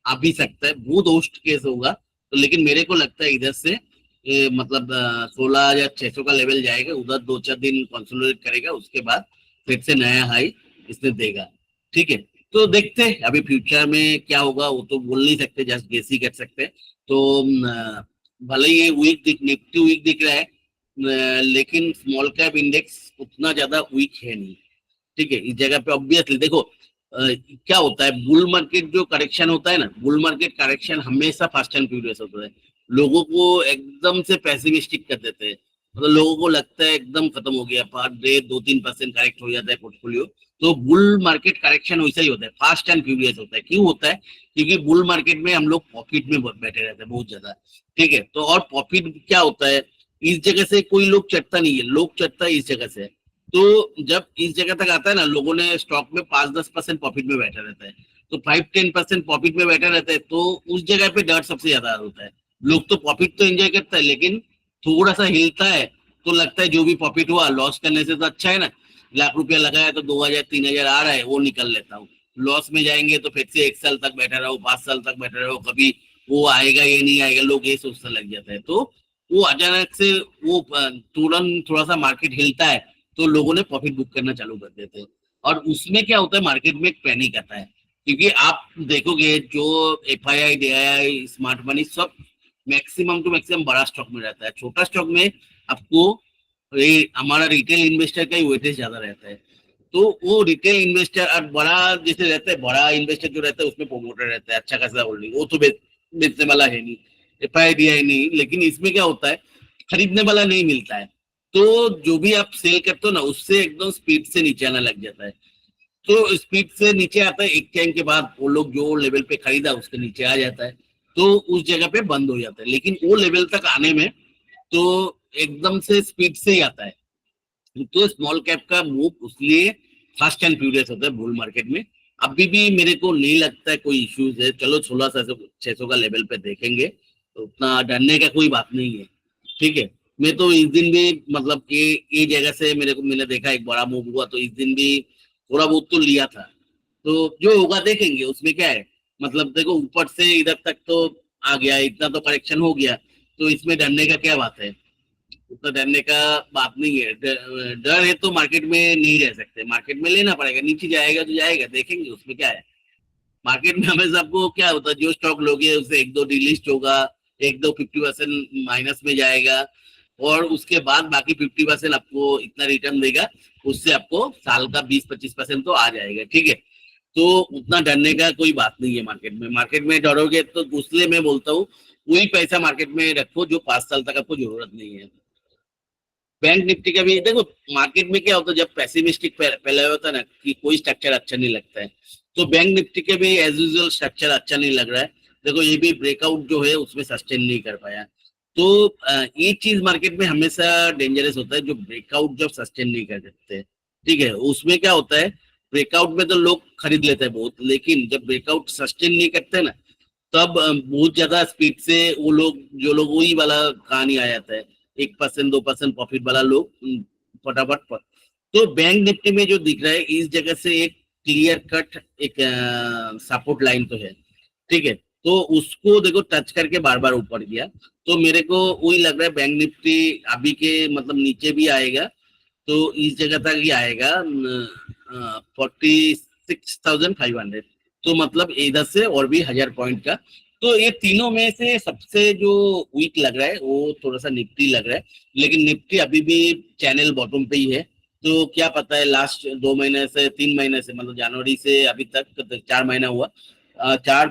आ भी सकता है, बहुत होस्ट केस होगा। तो लेकिन मेरे को लगता है इधर से मतलब 16,600 का लेवल जाएगा, उधर 2-4 दिन कंसोलिडेट करेगा, उसके बाद फिर से नया हाई इसने देगा। ठीक है, तो देखते हैं अभी फ्यूचर में क्या होगा, वो तो बोल नहीं सकते, जस्ट गेस ही कर सकते हैं। तो भले ये निफ्टी वीक दिख रहा है, लेकिन स्मॉल कैप इंडेक्स उतना ज्यादा वीक है नहीं। ठीक है, इस जगह पे ऑब्वियसली देखो क्या होता है, बुल मार्केट जो करेक्शन होता है ना, बुल मार्केट करेक्शन हमेशा फास्ट एंड फ्यूरियस होता है। लोगों को एकदम से पैसिमिस्टिक कर देते हैं, मतलब लोगों को लगता है एकदम खत्म हो गया, पर डे 2-3% करेक्ट हो जाता है पोर्टफोलियो। तो बुल मार्केट करेक्शन वैसा ही होता है, फास्ट एंड फ्यूरियस होता है। क्यों होता है? क्योंकि बुल मार्केट में हम लोग प्रॉफिट में बैठे रहते हैं बहुत ज्यादा। ठीक है, तो और प्रॉफिट क्या होता है, इस जगह से कोई लोग चढ़ता नहीं है, लोग चढ़ता है इस जगह से। तो जब इस जगह तक आता है ना, लोगों ने स्टॉक में 5-10% प्रॉफिट में बैठा रहता है, तो 5-10% प्रॉफिट में बैठा रहता है, तो उस जगह पे डर सबसे ज्यादा होता है। लोग तो प्रॉफिट तो एंजॉय करता है, लेकिन थोड़ा सा हिलता है तो लगता है जो भी प्रॉफिट हुआ लॉस करने से तो अच्छा है ना, लाख रुपया लगाया तो 2,000-3,000 आ रहा है, वो निकल लेता हूँ। लॉस में जाएंगे तो फिर से 1 साल तक बैठा रहो, 5 साल तक बैठा रहो, कभी वो आएगा ये नहीं आएगा, लोग ये सोचने लग जाता है। तो वो अचानक से वो तुरंत थोड़ा सा मार्केट हिलता है तो लोगों ने प्रॉफिट बुक करना चालू कर देते हैं। और उसमें क्या होता है, मार्केट में एक पैनिक आता है, क्योंकि आप देखोगे जो FII DII स्मार्ट मनी सब मैक्सिमम टू मैक्सिमम बड़ा स्टॉक में रहता है। छोटा स्टॉक में आपको हमारा रिटेल इन्वेस्टर का ही वेटेज ज्यादा रहता है। तो वो रिटेल इन्वेस्टर और बड़ा जैसे रहता है, बड़ा इन्वेस्टर जो रहता है उसमें प्रोमोटर रहता है, अच्छा खासा होल्डिंग, वो तो बेचने वाला है नहीं, FII DII नहीं। लेकिन इसमें क्या होता है, खरीदने वाला नहीं मिलता है, तो जो भी आप सेल करते हो ना उससे एकदम स्पीड से नीचे आना लग जाता है। तो स्पीड से नीचे आता है, एक टाइम के बाद वो लोग जो लेवल पे खरीदा उसके नीचे आ जाता है, तो उस जगह पे बंद हो जाता है। लेकिन वो लेवल तक आने में तो एकदम से स्पीड से ही आता है। तो स्मॉल कैप का मूव इसलिए फास्ट एंड फ्यूरियस होता है बुल मार्केट में। अभी भी मेरे को नहीं लगता है कोई इश्यूज है, चलो 16,600 का लेवल पे देखेंगे, तो उतना डरने का कोई बात नहीं है। ठीक है, मैं तो इस दिन भी मतलब ये जगह से मेरे को मैंने देखा एक बड़ा मूव हुआ, तो इस दिन भी थोड़ा बहुत तो लिया था। तो जो होगा देखेंगे, उसमें क्या है, मतलब देखो ऊपर से इधर तक तो आ गया, इतना तो करेक्शन हो गया, तो इसमें डरने का क्या बात है, उतना डरने का बात नहीं है। डर है तो मार्केट में नहीं रह सकते, मार्केट में लेना पड़ेगा, नीचे जाएगा तो जाएगा, देखेंगे उसमें क्या है। मार्केट में हमेशा आपको क्या होता है, जो स्टॉक लोगे उससे 1-2 डिलिस्ट होगा, 1-2 50% माइनस में जाएगा, और उसके बाद बाकी 50% आपको इतना रिटर्न देगा, उससे आपको साल का 20-25% तो आ जाएगा। ठीक है, तो उतना डरने का कोई बात नहीं है मार्केट में। मार्केट में डरोगे तो दूसरे मैं बोलता हूँ वही पैसा मार्केट में रखो जो 5 साल तक आपको जरूरत नहीं है। बैंक निफ्टी का भी देखो, मार्केट में क्या होता है, जब पैसिमिस्टिक पहले होता है ना कि कोई स्ट्रक्चर अच्छा नहीं लगता है, तो बैंक निफ्टी के भी एज यूजुअल स्ट्रक्चर अच्छा नहीं लग रहा है। देखो ये भी ब्रेकआउट जो है उसमें सस्टेन नहीं कर पाया। तो ये चीज मार्केट में हमेशा डेंजरस होता है, जो ब्रेकआउट जब सस्टेन नहीं कर सकते। ठीक है, उसमें क्या होता है, ब्रेकआउट में तो लोग खरीद लेते हैं बहुत, लेकिन जब ब्रेकआउट सस्टेन नहीं करते ना, तब बहुत ज्यादा स्पीड से वो लोग जो लोग वही वाला कहानी आ जाता है, 1%, 2% प्रॉफिट वाला लोग फटाफट तो बैंक निफ्टी में जो दिख रहा है इस जगह से एक क्लियर कट एक सपोर्ट लाइन तो है, ठीक है। तो उसको देखो टच करके बार बार ऊपर गया, तो मेरे को वही लग रहा है बैंक निफ्टी अभी के मतलब नीचे भी आएगा, तो इस जगह तक ही आएगा 46,500। तो मतलब इधर से और भी 1000 पॉइंट का। तो ये तीनों में से सबसे जो वीक लग रहा है वो थोड़ा सा निफ्टी लग रहा है, लेकिन निफ्टी अभी भी चैनल बॉटम पे ही है। तो क्या पता है लास्ट 2 महीने से 3 महीने से मतलब जनवरी से अभी तक तो 4 महीना हुआ, चार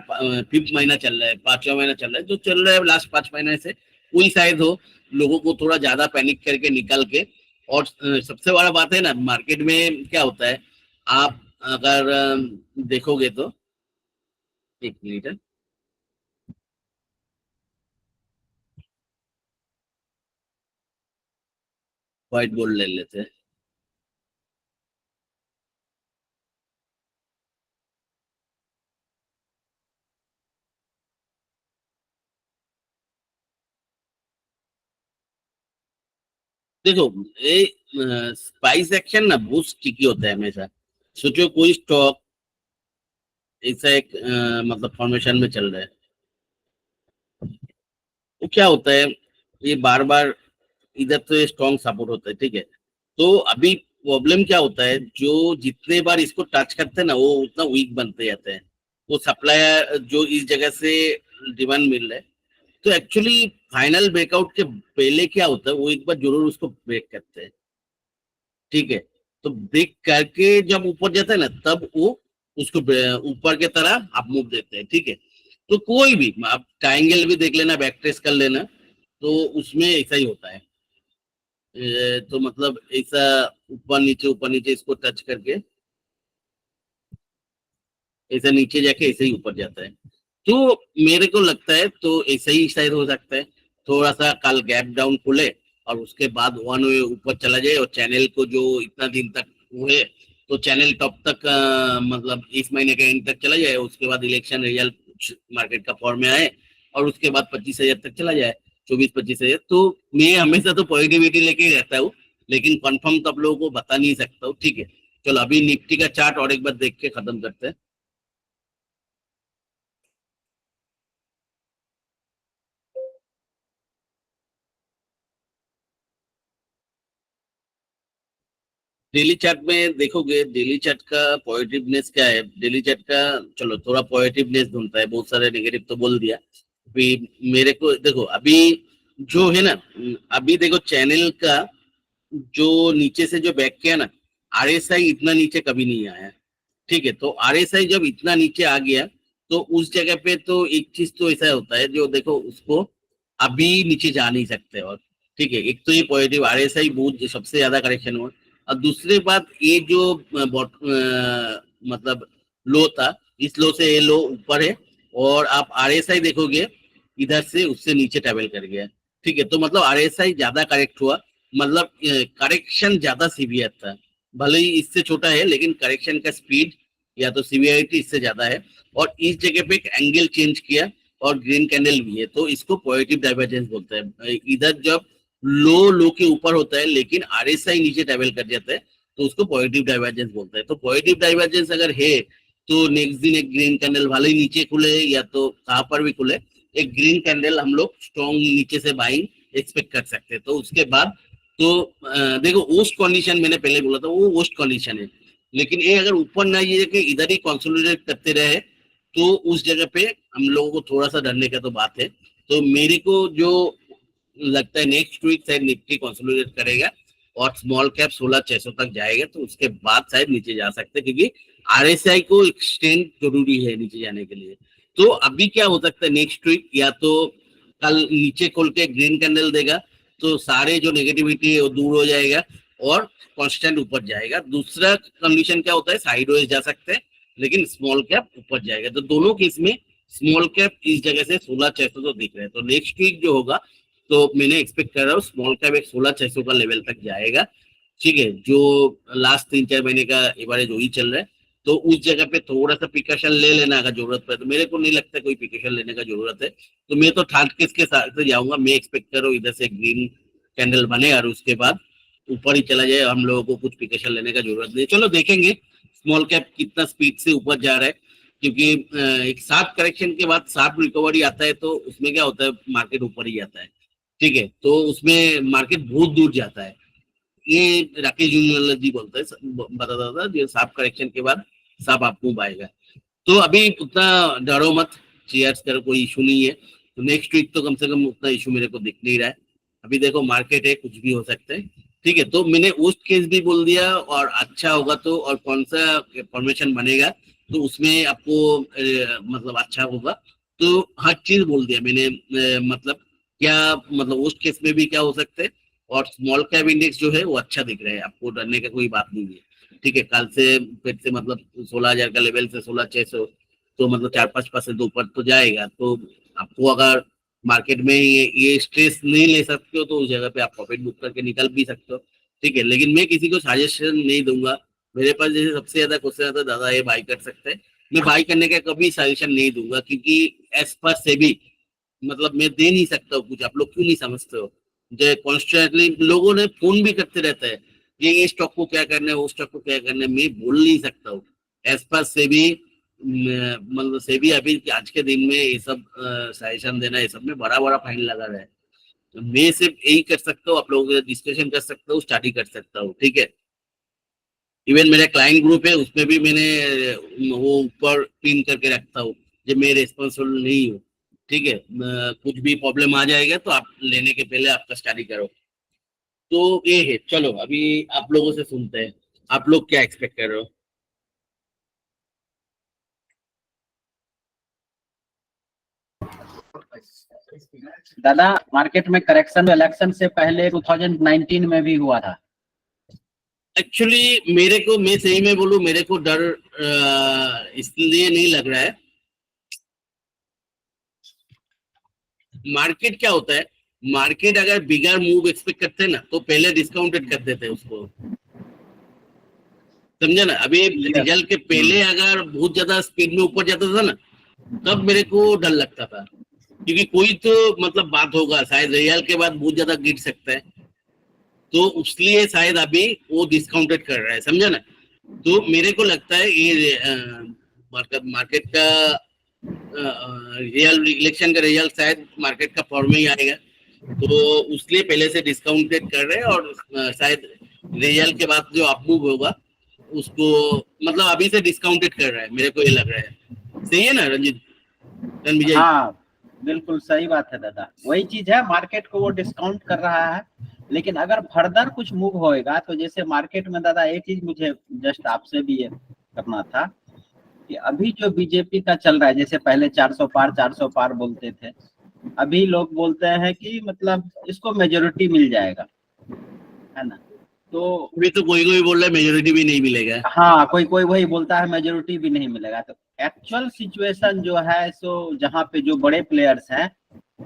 5th महीना चल रहा है, 5वां महीना चल रहा है, जो चल रहा है लास्ट 5 महीने से वही शायद हो। लोगों को थोड़ा ज्यादा पैनिक करके निकल के। और सबसे बड़ा बात है ना, मार्केट में क्या होता है, आप अगर देखोगे तो, एक मिनट है, व्हाइट बोर्ड ले लेते हैं। देखो, ये स्पाइस एक्शन ना बहुत स्टिकी होता है हमेशा। सोचो कोई स्टॉक ऐसा एक मतलब फॉर्मेशन में चल रहा है, तो क्या होता है, ये बार बार इधर तो स्ट्रॉन्ग सपोर्ट होता है, ठीक है। तो अभी प्रॉब्लम क्या होता है, जो जितने बार इसको टच करते हैं ना वो उतना वीक बनते जाते हैं। वो सप्लायर जो इस जगह से डिमांड मिल रहा है, तो एक्चुअली फाइनल ब्रेकआउट के पहले क्या होता है, वो एक बार जरूर उसको ब्रेक करते हैं, ठीक है। तो ब्रेक करके जब ऊपर जाता है ना, तब वो उसको ऊपर के तरह आप मूव देते हैं, ठीक है। तो कोई भी आप ट्राइंगल भी देख लेना, बैक ट्रेस कर लेना, तो उसमें ऐसा ही होता है। तो मतलब ऐसा ऊपर नीचे इसको टच करके ऐसा नीचे जाके ऐसे ही ऊपर जाता है। तो मेरे को लगता है तो ऐसा ही शायद हो सकता है, थोड़ा सा कल गैप डाउन खुले और उसके बाद वन वे ऊपर चला जाए, और चैनल को जो इतना दिन तक हुए, तो चैनल टॉप तक मतलब इस महीने के एंड तक चला जाए, उसके बाद इलेक्शन रिजल्ट मार्केट का फॉर्म में आए, और उसके बाद 25,000 तक चला जाए, 24-25,000। तो मैं हमेशा तो पॉजिटिविटी लेके ही रहता हूँ, लेकिन कंफर्म तो आप लोगों को बता नहीं सकता हूँ, ठीक है। चलो अभी निफ्टी का चार्ट और एक बार देख के खत्म करते हैं। डेली चार्ट में देखोगे, डेली चार्ट का पॉजिटिवनेस क्या है, डेली चार्ट का चलो थोड़ा पॉजिटिवनेस ढूंढता है, बहुत सारे नेगेटिव तो बोल दिया। अभी मेरे को देखो अभी जो है ना, अभी देखो चैनल का जो नीचे से जो बैक किया ना, आरएसआई इतना नीचे कभी नहीं आया, ठीक है। तो आरएसआई जब इतना नीचे आ गया, तो उस जगह पे तो एक चीज तो ऐसा होता है, जो देखो उसको अभी नीचे जा नहीं सकते, और ठीक है, एक तो ये पॉजिटिव आरएसआई बहुत सबसे ज्यादा करेक्शन हुआ। और दूसरी बात ये जो मतलब लो था, इस लो से ये लो ऊपर है, और आप आरएसआई देखोगे इधर से उससे नीचे ट्रेवल कर गया, ठीक है। तो मतलब आरएसआई ज्यादा करेक्ट हुआ, मतलब करेक्शन ज्यादा सीवियर था। भले ही इससे छोटा है, लेकिन करेक्शन का स्पीड या तो सीवियरिटी इससे ज्यादा है। और इस जगह पे एक एंगल चेंज किया, और ग्रीन कैंडल भी है, तो इसको पॉजिटिव डाइवर्जेंस बोलते हैं। इधर जब लो के ऊपर होता है लेकिन आरएसआई नीचे ट्रेवल कर जाता है, तो उसको पॉजिटिव डाइवर्जेंस बोलते हैं। तो पॉजिटिव डाइवर्जेंस अगर है, तो नेक्स्ट दिन एक ग्रीन कैंडल भले ही नीचे खुले या तो कहाँ पर भी खुले, एक ग्रीन कैंडल हम लोग स्ट्रॉन्ग नीचे से बाइंग एक्सपेक्ट कर सकते हैं। तो उसके बाद तो देखो वोस्ट कंडीशन मैंने पहले बोला था, वो वोस्ट कंडीशन है, लेकिन ये अगर ऊपर ना ये कि इधर ही कंसोलिडेट करते रहे, तो उस जगह पे हम लोगों को थोड़ा सा डरने का तो बात है। तो मेरे को जो लगता है नेक्स्ट वीक शायद निफ्टी कंसोलिडेट करेगा, और स्मॉल कैप 16,600 तक जाएगा, तो उसके बाद शायद नीचे जा सकते हैं, क्योंकि आरएसआई को एक्सटेंड जरूरी है नीचे जाने के लिए। तो अभी क्या हो सकता है नेक्स्ट वीक, या तो कल नीचे खोल के ग्रीन कैंडल देगा, तो सारे जो नेगेटिविटी है वो दूर हो जाएगा, और कांस्टेंट ऊपर जाएगा। दूसरा कंडीशन क्या होता है, साइडवेज जा सकते हैं, लेकिन स्मॉल कैप ऊपर जाएगा। तो दोनों केस में स्मॉल कैप इस जगह से 16,600 तो दिख रहे हैं। तो नेक्स्ट वीक जो होगा, तो मैंने एक्सपेक्ट कर रहा हूँ स्मॉल कैप एक 16,600 का लेवल तक जाएगा, ठीक है। जो लास्ट 3-4 महीने का एवरेज वही चल रहा है। तो उस जगह पे थोड़ा सा पिकेशन ले लेना अगर जरूरत पड़े, तो मेरे को नहीं लगता कोई पिकेशन लेने का जरूरत है। तो मैं तो थर्ड केस के साथ से जाऊंगा, मैं एक्सपेक्ट कर रहा हूँ इधर से ग्रीन कैंडल बने और उसके बाद ऊपर ही चला जाए, हम लोगों को कुछ पिकेशन लेने का जरूरत नहीं। चलो देखेंगे, स्मॉल कैप कितना स्पीड से ऊपर जा रहा है, क्योंकि एक शार्प करेक्शन के बाद शार्प रिकवरी आता है तो उसमें क्या होता है, मार्केट ऊपर ही जाता है। ठीक है, तो उसमें मार्केट बहुत दूर जाता है। ये राकेश जूनवाला जी बोलता है, बताता था जो शार्प करेक्शन के बाद शार्प अप मूव आएगा। तो अभी उतना डरो मत, शेयर्स करो, कोई इशू नहीं है। तो नेक्स्ट वीक तो कम से कम उतना इशू मेरे को दिख नहीं रहा है। अभी देखो मार्केट है, कुछ भी हो सकता है। ठीक है, तो मैंने वर्स्ट केस भी बोल दिया, और अच्छा होगा तो और कौन सा फॉर्मेशन बनेगा तो उसमें आपको मतलब अच्छा होगा, तो हर चीज बोल दिया मैंने। मतलब क्या, मतलब वर्स्ट केस में भी क्या हो सकता है, और स्मॉल कैप इंडेक्स जो है वो अच्छा दिख रहा है, आपको डरने का कोई बात नहीं है। ठीक है, कल से फिर से मतलब 16,000 का लेवल से 16,600, तो मतलब 4-5% ऊपर तो जाएगा। तो आपको अगर मार्केट में ये स्ट्रेस नहीं ले सकते हो तो उस जगह पे आप प्रॉफिट बुक करके निकल भी सकते हो। ठीक है, लेकिन मैं किसी को सजेशन नहीं दूंगा। मेरे पास जैसे सबसे ज्यादा क्वेश्चन आता है, दादा ये बाई कर सकते हैं, मैं बाई करने का कभी सजेशन नहीं दूंगा, क्योंकि एज पर सेबी मतलब मैं दे नहीं सकता हूँ कुछ। आप लोग क्यों नहीं समझते हो? जो कॉन्स्टेंटली लोगों ने फोन भी करते रहता है, ये स्टॉक को क्या करना है, वो स्टॉक को क्या करना है, मैं बोल नहीं सकता हूँ। एज पर सेबी, मतलब सेबी अभी आज के दिन में ये सब सजेशन देना, ये सब में बड़ा बड़ा फाइन लगा रहा है। तो मैं सिर्फ यही कर सकता हूँ, आप लोगों के डिस्कशन कर सकता हूँ, स्टडी कर सकता हूँ। ठीक है, इवन मेरा क्लाइंट ग्रुप है उसमें भी मैंने वो ऊपर पिन करके रखता हूँ, जब मैं रेस्पॉन्सिबल नहीं हूँ। ठीक है, कुछ भी प्रॉब्लम आ जाएगा तो आप लेने के पहले आपका स्टडी करो। तो ये है, चलो अभी आप लोगों से सुनते हैं, आप लोग क्या एक्सपेक्ट कर रहे हो? दादा, मार्केट में करेक्शन इलेक्शन से पहले 2019 में भी हुआ था। एक्चुअली मेरे को, मैं सही में बोलूं, मेरे को डर इसलिए नहीं लग रहा है। मार्केट क्या होता है, मार्केट अगर बिगर मूव एक्सपेक्ट करते हैं ना तो पहले डिस्काउंटेड कर देते हैं उसको, समझे ना? अभी रिजल्ट के पहले अगर बहुत ज्यादा स्पीड में ऊपर जाता था ना, तब मेरे को डर लगता था, क्योंकि कोई तो मतलब बात होगा, शायद रिजल्ट के बाद बहुत ज्यादा गिर सकता है, तो उसलिए शायद अभी वो डिस्काउंटेड कर रहा है, समझे ना? तो मेरे को लगता है ये मार्केट का रियल इलेक्शन का रिजल्ट शायद मार्केट का फॉर्म में ही आएगा, तो उसलिए पहले से डिस्काउंटेड कर रहे हैं, और शायद रिजल्ट के बाद जो अपमूव होगा उसको मतलब अभी से डिस्काउंटेड कर रहा है, मेरे को ये लग रहा है। सही है ना रंजीत, रणविजय? हाँ, बिल्कुल सही बात है दादा, वही चीज है, मार्केट को वो डिस्काउंट कर रहा है। लेकिन अगर फर्दर कुछ मूव होएगा तो जैसे मार्केट में दादा, एक चीज मुझे जस्ट आपसे भी ये करना था कि अभी जो बीजेपी का चल रहा है, जैसे पहले 400 पार बोलते थे, अभी लोग बोलते हैं कि मतलब इसको मेजोरिटी मिल जाएगा, है ना? तो अभी तो कोई कोई बोल रहा है मेजोरिटी भी नहीं मिलेगा। हाँ, कोई कोई वही बोलता है मेजोरिटी भी नहीं मिलेगा। तो एक्चुअल सिचुएशन जो है, सो जहाँ पे जो बड़े प्लेयर्स हैं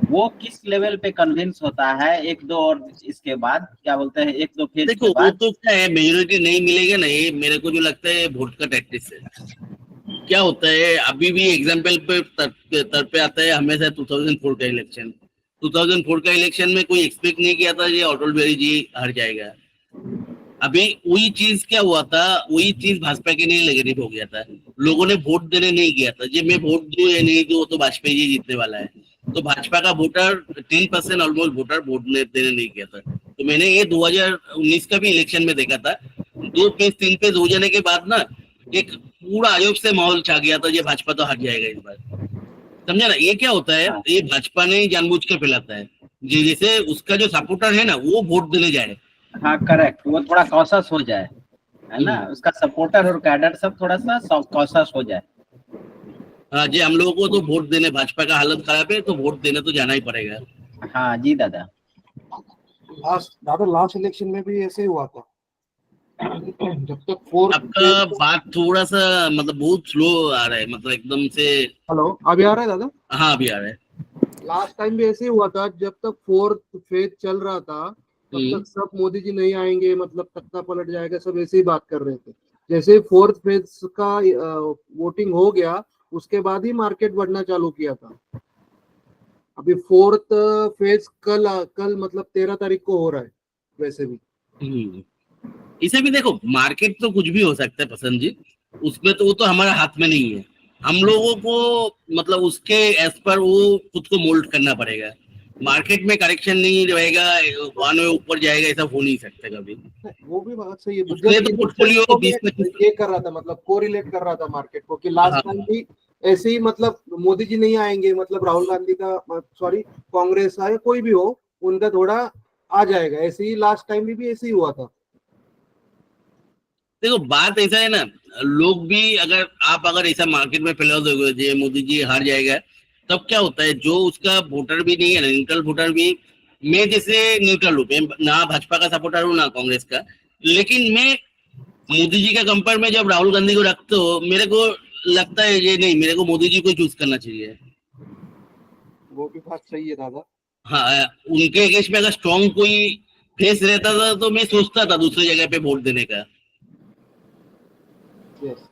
वो किस लेवल पे कन्विंस होता है, एक दो और इसके बाद क्या बोलते हैं, एक दो फेज देखो के वो बाद। तो क्या है, मेजोरिटी नहीं मिलेगा ना, ये मेरे को जो लगता है वोट का टैक्टिस है। क्या होता है, अभी भी एग्जाम्पल पे तर पे आता है हमेशा 2004 का इलेक्शन। 2004 का इलेक्शन में कोई एक्सपेक्ट नहीं किया था ये अटल बिहारी जी हार जाएगा। अभी वही चीज क्या हुआ था, वही चीज भाजपा के लिए नेगेटिव हो गया था, लोगों ने वोट देने नहीं किया था, जब मैं वोट दूं या नहीं दूं वो तो वाजपेयी जी जीतने वाला है। तो भाजपा का वोटर 10% ऑलमोस्ट वोटर वोट देने नहीं किया था। तो मैंने ये 2019 का भी इलेक्शन में देखा था, 2 पेज 3 पेज हो जाने के बाद ना एक पूरा अयोब से माहौल छा गया था, ये भाजपा तो हार जाएगा इस बार। समझा ना? ये क्या होता है, हाँ, ये भाजपा ने जानबूझ कर फैलाता है, जैसे उसका जो सपोर्टर है ना वो वोट देने जाए। हाँ करेक्ट, वो थोड़ा कॉशस हो जाए, है ना, उसका सपोर्टर और कैडर सब थोड़ा सा कॉशस हो जाए। हाँ जी, हम लोगों को तो वोट देने, भाजपा का हालत खराब है तो वोट देने तो जाना ही पड़ेगा। हाँ जी दादा। लास्ट इलेक्शन में भी ऐसे ही हुआ था। जब तक फोर्थ आपका बात थोड़ा सा मतलब बहुत स्लो आ रहा है, मतलब एकदम से। हेलो, अभी आ रहा है दादा? हाँ अभी आ रहा है। लास्ट टाइम भी ऐसे ही हुआ था, जब तक फोर्थ फेज चल रहा था तब तक सब मोदी जी नहीं आएंगे, मतलब तख्ता पलट जाएगा, सब ऐसे ही बात कर रहे थे। जैसे ही फोर्थ फेज का वोटिंग हो गया उसके बाद ही मार्केट बढ़ना चालू किया था। अभी फोर्थ फेज कल कल मतलब 13 तारीख को हो रहा है वैसे भी। इसे भी देखो, मार्केट तो कुछ भी हो सकता है पसंद जी, उसमें तो वो तो हमारे हाथ में नहीं है। हम लोगों को मतलब उसके एज पर वो खुद को मोल्ड करना पड़ेगा। मार्केट में करेक्शन नहीं रहेगा, वन वे ऊपर जाएगा, ऐसा हो नहीं सकता कभी। वो भी बात सही है, उसके लिए जस्ट तो इनिशियली पोर्टफोलियो को मैं 20-25। ये कर रहा था, मतलब कोरिलेट कर रहा था मार्केट को कि लास्ट टाइम हाँ, भी ऐसे ही, मतलब मोदी जी नहीं आएंगे, मतलब राहुल गांधी का, सॉरी, कांग्रेस का या कोई भी हो, उनका थोड़ा आ जाएगा, ऐसे ही लास्ट टाइम भी ऐसे ही हुआ था। देखो बात ऐसा है ना, लोग भी अगर आप अगर ऐसा मार्केट में फैला दोगे जो मोदी जी हार जाएगा, तब क्या होता है, जो उसका वोटर भी नहीं है ना, न्यूट्रल वोटर भी, मैं जैसे न्यूट्रल हूँ, मैं ना भाजपा का सपोर्टर हूँ ना कांग्रेस का, लेकिन मैं मोदी जी का कंपेयर में जब राहुल गांधी को रखते हो, मेरे को लगता है ये नहीं, मेरे को मोदी जी को चूज करना चाहिए। वो भी बात सही है दादा। हाँ, उनके अगेंस्ट में अगर स्ट्रांग कोई फेस रहता था तो मैं सोचता था दूसरी जगह पे वोट देने का। यस।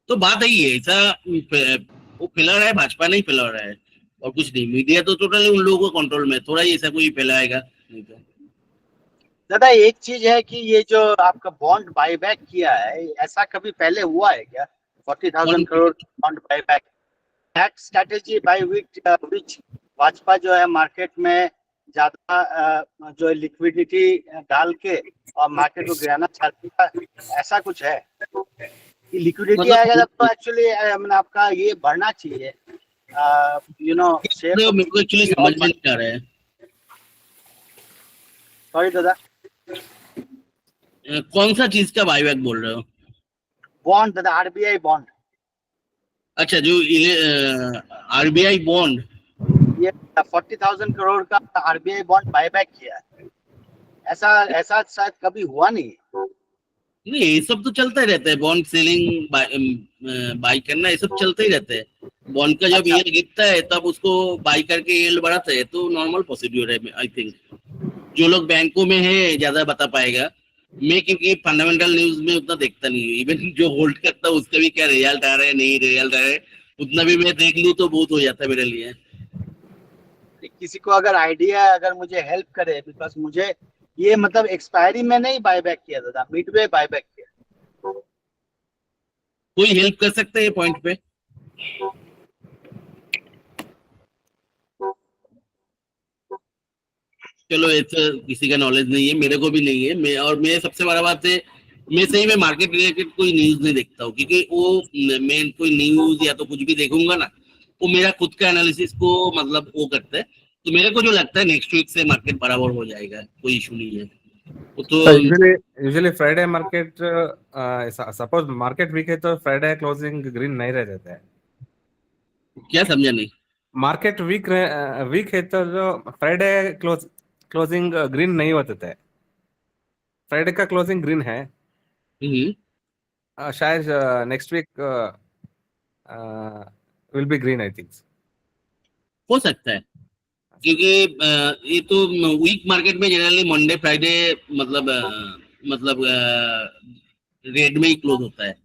तो बात यही है, ऐसा वो फैला रहा है, भाजपा नहीं फैला रहा है, और कुछ नहीं। मीडिया तो टोटली उन लोगों को कंट्रोल में है, थोड़ा ही ऐसा कोई फैलाएगा नहीं तो। दादा एक चीज है कि ये जो आपका बॉन्ड बाईबैक किया है, ऐसा कभी पहले हुआ है क्या? 40,000 crore bond buyback, that strategy by which Bhajpa जो है मार्केट में ज्यादा जो लिक्विडिटी डाल के और मार्केट को गिराना चाहती है, ऐसा कुछ है कि लिक्विडिटी आएगा मतलब तब तो एक्चुअली आपका ये बढ़ना चाहिए, यू नो, शेयर मेरे को एक्चुअली समझ में नहीं आ रहा है। सॉरी दादा, कौन सा चीज का बाईबैक बोल रहे हो? बॉन्ड दादा, आरबीआई बॉन्ड, अच्छा, जो आरबीआई बॉन्ड। ये 40,000 करोड़ का आरबीआई बॉन्ड बायबैक किया है, ऐसा ऐसा शायद कभी हुआ नहीं। नहीं, ये सब तो चलता ही रहता है, बॉन्ड सेलिंग, बाई करना, ये सब चलता ही रहता है। बॉन्ड का जब अच्छा, yield गिरता है तब उसको बाई करके yield बढ़ाते हैं, तो नॉर्मल प्रोसीड्यूर है आई थिंक। जो लोग बैंकों में है ज्यादा बता पाएगा। मैं क्योंकि फंडामेंटल न्यूज में उतना देखता नहीं हूँ, इवन जो होल्ड करता हूँ उसका भी क्या रिजल्ट आ रहा है, नहीं रिजल्ट आ रहा है, उतना भी मैं देख लूँ तो बहुत हो जाता है मेरे लिए। किसी को अगर आइडिया, अगर मुझे हेल्प करे, बिकॉज मुझे ये मतलब एक्सपायरी में नहीं बायबैक किया था, मिडवे बायबैक किया। कोई हेल्प कर सकते हैं पॉइंट पे? चलो, ऐसा किसी का नॉलेज नहीं है, मेरे को भी नहीं है। मैं सबसे बड़ा बात है, मैं सही में मार्केट रिलेटेड कोई न्यूज नहीं देखता हूँ, क्योंकि वो मैं कोई न्यूज या तो कुछ भी देखूंगा ना, वो मेरा खुद का एनालिसिस को मतलब वो करता है। तो मेरे को जो लगता है नेक्स्ट वीक से मार्केट बराबर हो जाएगा, कोई इशू नहीं है वो तो। So usually Friday market, suppose market week है तो Friday closing green नहीं रह जाता है। क्या समझा नहीं? मार्केट वीक है तो जो फ्राइडे क्लोजिंग ग्रीन नहीं होता है। फ्राइडे का क्लोजिंग ग्रीन है। हम्म, शायद next week will be green I think. हो सकता है, क्योंकि ये तो वीक मार्केट में जनरली मंडे फ्राइडे मतलब रेड में ही क्लोज होता है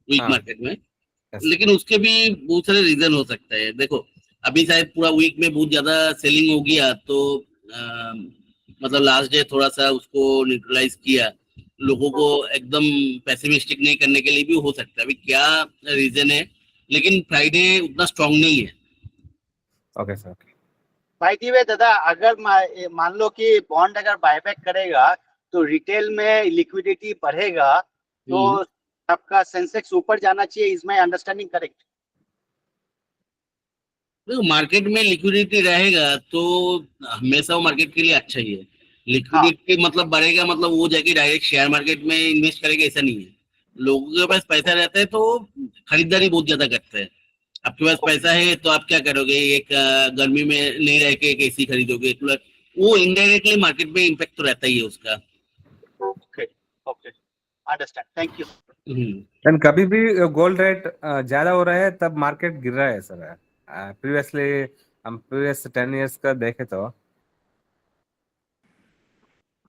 वीक हाँ, मार्केट में। यस। लेकिन उसके भी बहुत सारे रीजन हो सकते हैं। देखो, अभी शायद पूरा वीक में बहुत ज्यादा सेलिंग हो गया, तो मतलब लास्ट डे थोड़ा सा उसको न्यूट्रलाइज किया, लोगों को एकदम पेसिमिस्टिक नहीं करने के लिए भी हो सकता है। अभी क्या रीजन है, लेकिन फ्राइडे उतना स्ट्रांग नहीं है। Okay sir, okay. भाई दी वे दादा, अगर मान लो कि बॉन्ड अगर बायबैक करेगा तो रिटेल में लिक्विडिटी बढ़ेगा, तो हम्म। आपका सेंसेक्स ऊपर जाना चाहिए, इज माय अंडरस्टैंडिंग करेक्ट? देखो, मार्केट में लिक्विडिटी रहेगा तो हमेशा वो मार्केट के लिए अच्छा ही है। हाँ, लिक्विडिटी मतलब बढ़ेगा, मतलब वो जाके डायरेक्ट शेयर मार्केट में इन्वेस्ट करेगा, ऐसा नहीं है। लोगों के पास पैसा रहता है तो खरीदारी बहुत ज्यादा करते हैं। आपके पास पैसा है तो आप क्या करोगे, एक गर्मी में नहीं रह के एक एसी खरीदोगे, कूलर, वो इनडायरेक्टली मार्केट में इम्पेक्ट तो रहता ही है उसका। Okay, okay, understand, thank you. Hmm. And कभी भी गोल्ड रेट ज्यादा हो रहा है तब मार्केट गिर रहा है सर। प्रीवियसली हम प्रीवियस 10 इयर्स का देखे तो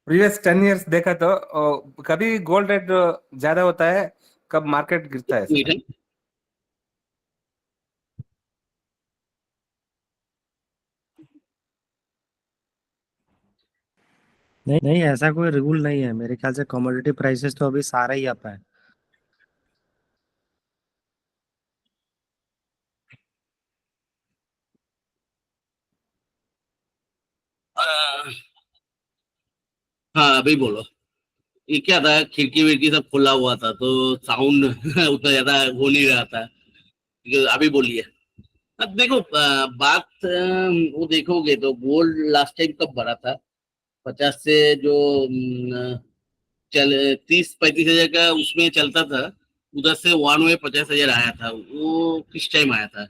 प्रीवियस 10 इयर्स देखा तो कभी गोल्ड रेट ज्यादा होता है, कब मार्केट गिरता है सर। ठीक है। नहीं नहीं, ऐसा कोई रूल नहीं है मेरे ख्याल से। कमोडिटी प्राइसेस तो अभी सारा ही अप है। अ, हाँ अभी बोलो। ये क्या था, खिड़की विड़की सब खुला हुआ था तो साउंड उतना ज्यादा हो नहीं रहा था। अभी बोलिए। अब देखो बात वो देखोगे तो गोल्ड लास्ट टाइम कब बढ़ा था, 50 से जो चल 30-35 हजार का उसमें चलता था, उधर से 50,000 आया था, वो किस टाइम आया था?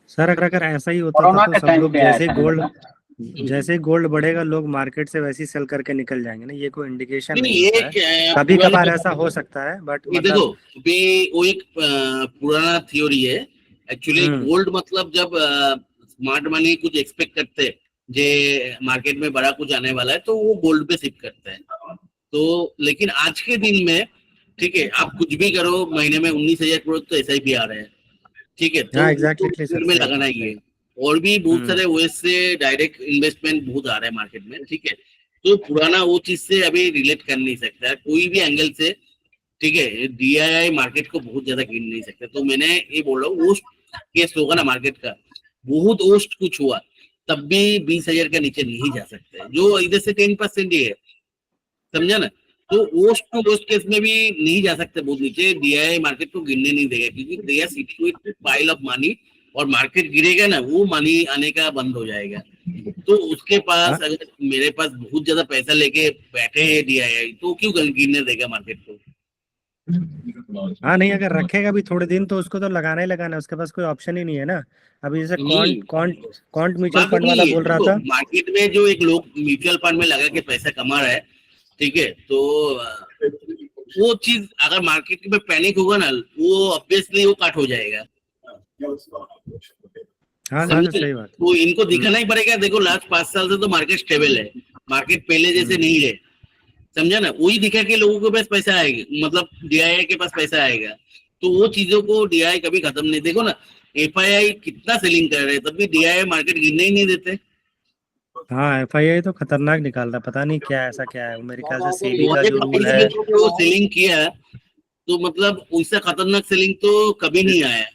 सर अगर ऐसा ही होता था कोरोना तो के सब टाइम लोग पे आया था ना दादा। जैसे ही गोल्ड बढ़ेगा लोग मार्केट से वैसे ही सेल करके निकल जाएंगे ना। ये कोई इंडिकेशन नहीं नहीं, नहीं ये होता है। कभी पुराना, कभार ऐसा हो सकता है बट ये देखो मतलब। अभी वो एक पुराना थ्योरी है। एक्चुअली हम्म। गोल्ड मतलब जब स्मार्ट मनी कुछ एक्सपेक्ट करते हैं, जे मार्केट में बड़ा कुछ आने वाला है तो वो गोल्ड पे शिफ्ट करते हैं। तो लेकिन आज के दिन में, ठीक है, आप कुछ भी करो, महीने में 19,000 करोड़ तो SIP आ रहे हैं। ठीक है, तो हाँ वो तो एग्जैक्टली सर, गोल्ड में सही लगाना बात ही है। है। और भी बहुत हम्म। सारे OS से डायरेक्ट इन्वेस्टमेंट बहुत आ रहा है मार्केट में, ठीक है। तो पुराना वो चीज से अभी रिलेट कर नहीं सकता है कोई भी एंगल से। ठीक है, DII मार्केट को बहुत ज्यादा गिन नहीं सकते। तो मैंने ये बोल रहा हूँ, ओस्ट केस होगा ना मार्केट का, बहुत ओस्ट कुछ हुआ तब भी 20,000 के नीचे नहीं जा सकते, जो इधर से 10% ही है, समझा ना। तो ओस्ट टू ओस्ट केस में भी नहीं जा सकते बहुत नीचे, DII मार्केट को गिरने नहीं देगा, क्योंकि they are sitting with pile of money. और मार्केट गिरेगा ना, वो मनी आने का बंद हो जाएगा। तो उसके पास, हाँ अगर मेरे पास बहुत ज्यादा पैसा लेके बैठे हैं DII, तो क्यों गिरने देगा मार्केट को? हाँ, नहीं अगर रखेगा भी थोड़े दिन तो उसको तो लगाना ही लगाना है, उसके पास कोई ऑप्शन ही नहीं है ना। अभी जैसे नहीं, कॉन्ट कॉन्ट कॉन्ट म्यूचुअल बात फंड नहीं वाला है। बोल रहा देखो था। मार्केट में जो एक लोग म्यूचुअल फंड में लगा के पैसा कमा रहा है, ठीक है, तो वो चीज अगर मार्केट में पैनिक होगा ना, वो ऑब्वियसली वो कट हो जाएगा, हाँ हाँ सर, समझे। सही बात वो इनको है। दिखाना ही पड़ेगा। देखो लास्ट 5 साल से तो मार्केट स्टेबल है, मार्केट पहले जैसे हम्म। नहीं है, समझा ना। वही दिखा के लोगों के पास पैसा आएगा, मतलब DII के पास पैसा आएगा। तो वो चीजों को DII कभी खत्म नहीं, देखो ना, FII कितना सेलिंग कर रहे हैं तब भी DII मार्केट गिरने ही नहीं देते। हाँ FII तो खतरनाक निकाल रहा, पता नहीं क्या ऐसा क्या है। वो मेरे ख्याल से सेबी का तुम्हारे जो रूल प्राइस है। में जो सेलिंग किया, तो मतलब उससे खतरनाक सेलिंग तो कभी नहीं आया,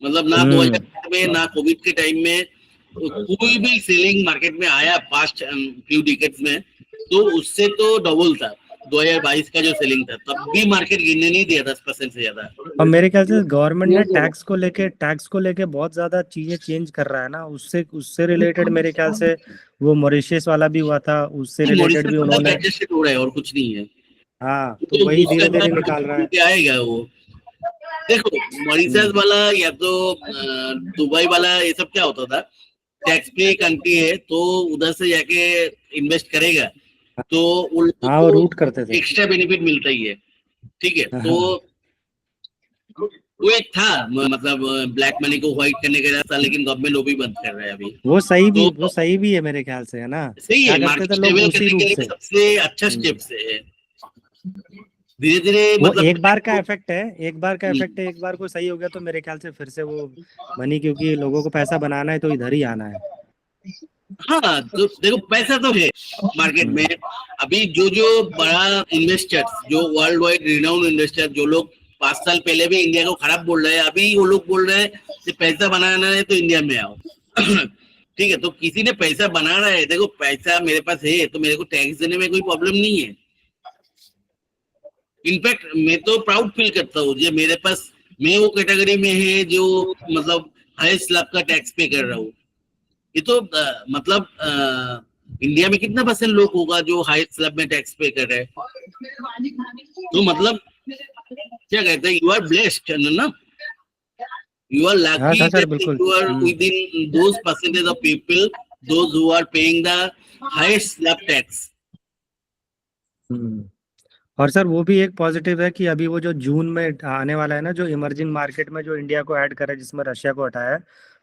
मतलब ना हम्म। 2008 में ना कोविड के टाइम में कोई भी सेलिंग मार्केट में आया पास्ट फ्यू डिकेड्स में, तो उससे तो डबल था। 2022 का जो सेलिंग था तब भी मार्केट गिरने नहीं दिया 10% से ज्यादा। और मेरे ख्याल से गवर्नमेंट ने Yes, sir. टैक्स को लेके बहुत ज्यादा चीजें चेंज कर रहा है ना। उससे उससे रिलेटेड मेरे ख्याल से वो मॉरिशस वाला भी हुआ था, उससे रिलेटेड मॉरिशस भी मतलब उन्होंने। एडजस्टेड हो रहा है और कुछ नहीं है। हाँ तो तो वही उसके धीरे धीरे अंदर निकाल रहा है। आएगा वो। देखो मॉरिशस हम्म। वाला या तो दुबई वाला, ये सब क्या होता था, टैक्स फ्री कंट्री है तो उधर से जाके इन्वेस्ट करेगा, तो उन लोगों हाँ वो को रूट करते थे। एक्स्ट्रा बेनिफिट मिलता ही है, ठीक है। तो हाँ वो एक था, मतलब ब्लैक मनी को व्हाइट करने का रास्ता, लेकिन गवर्नमेंट वो भी बंद कर रहा है अभी। तो वो सही भी है मेरे ख्याल से, है ना। सही क्या है, करते मार्केट थे लोग स्टेबल उसी करने के रूट लिए से। सबसे अच्छा हम्म। स्टेप है। धीरे धीरे वो मतलब एक बार का इफेक्ट है, एक बार का इफेक्ट है। एक बार को सही हो गया तो मेरे ख्याल से फिर से वो मनी, क्योंकि लोगों को पैसा बनाना है तो इधर ही आना है। हाँ, तो देखो पैसा तो है मार्केट में। हम्म। अभी जो जो बड़ा इन्वेस्टर्स, जो वर्ल्ड वाइड रिनाउंड इन्वेस्टर, जो लोग 5 साल पहले भी इंडिया को खराब बोल रहे हैं, अभी वो लोग बोल रहे हैं कि पैसा बनाना है तो इंडिया में आओ। ठीक है, तो किसी ने पैसा बना रहा है, देखो पैसा मेरे पास है तो मेरे को टैक्स देने में कोई प्रॉब्लम नहीं है। इनफैक्ट मैं तो प्राउड फील करता हूँ, जो मेरे पास, मैं वो कैटेगरी में है जो मतलब हाईएस्ट स्लैब का टैक्स पे कर रहा हूँ। ये तो मतलब इंडिया में कितना % लोग होगा जो हाईएस्ट स्लैब में टैक्स पे कर रहे हैं। तो मतलब क्या कहते हैं, यू आर ब्लेस्ड ना, you are हाँ lucky हाँ सर, that बिल्कुल। you are within those percentage of people, those who are paying the highest slab tax. हम्म। और सर वो भी एक पॉजिटिव है कि अभी वो जो जून में आने वाला है ना, जो इमर्जिंग मार्केट में जो इंडिया को ऐड करा है, जिसमें रशिया को हटाया है,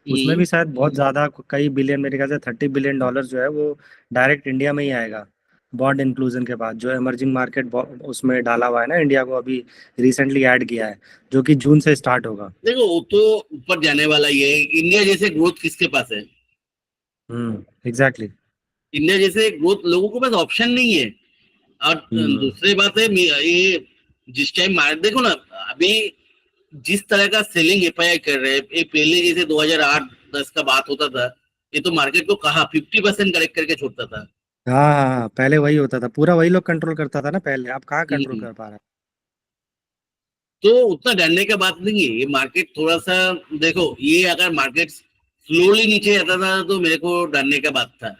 उसमें हम्म। भी शायद बहुत ज्यादा कई बिलियन, मेरे ख्याल से $30 बिलियन जो है वो डायरेक्ट इंडिया में ही आएगा बॉन्ड इंक्लूजन के बाद। जो इमर्जिंग मार्केट उसमें डाला हुआ है ना इंडिया को, अभी रिसेंटली ऐड किया है, जो कि जून से स्टार्ट होगा। देखो वो तो ऊपर जाने वाला ही है, इंडिया जैसे ग्रोथ किसके पास है? एग्जैक्टली। इंडिया जैसे ग्रोथ लोगों के पास ऑप्शन नहीं है। और दूसरी बात है ये जिस टाइम मार्केट देखो ना अभी जिस तरह का सेलिंग एफआईआई कर रहे हैं, ये पहले जैसे 2008-10 का बात होता था, ये तो मार्केट को कहा 50% करेक्ट करके छोड़ता था। हाँ हाँ हाँ, पहले वही होता था, पूरा वही लोग कंट्रोल करता था ना पहले, अब कहाँ कंट्रोल हम्म। कर पा रहा है। तो उतना डरने का बात नहीं है। ये मार्केट थोड़ा सा देखो, ये अगर मार्केट स्लोली नीचे जाता था तो मेरे को डरने का बात था।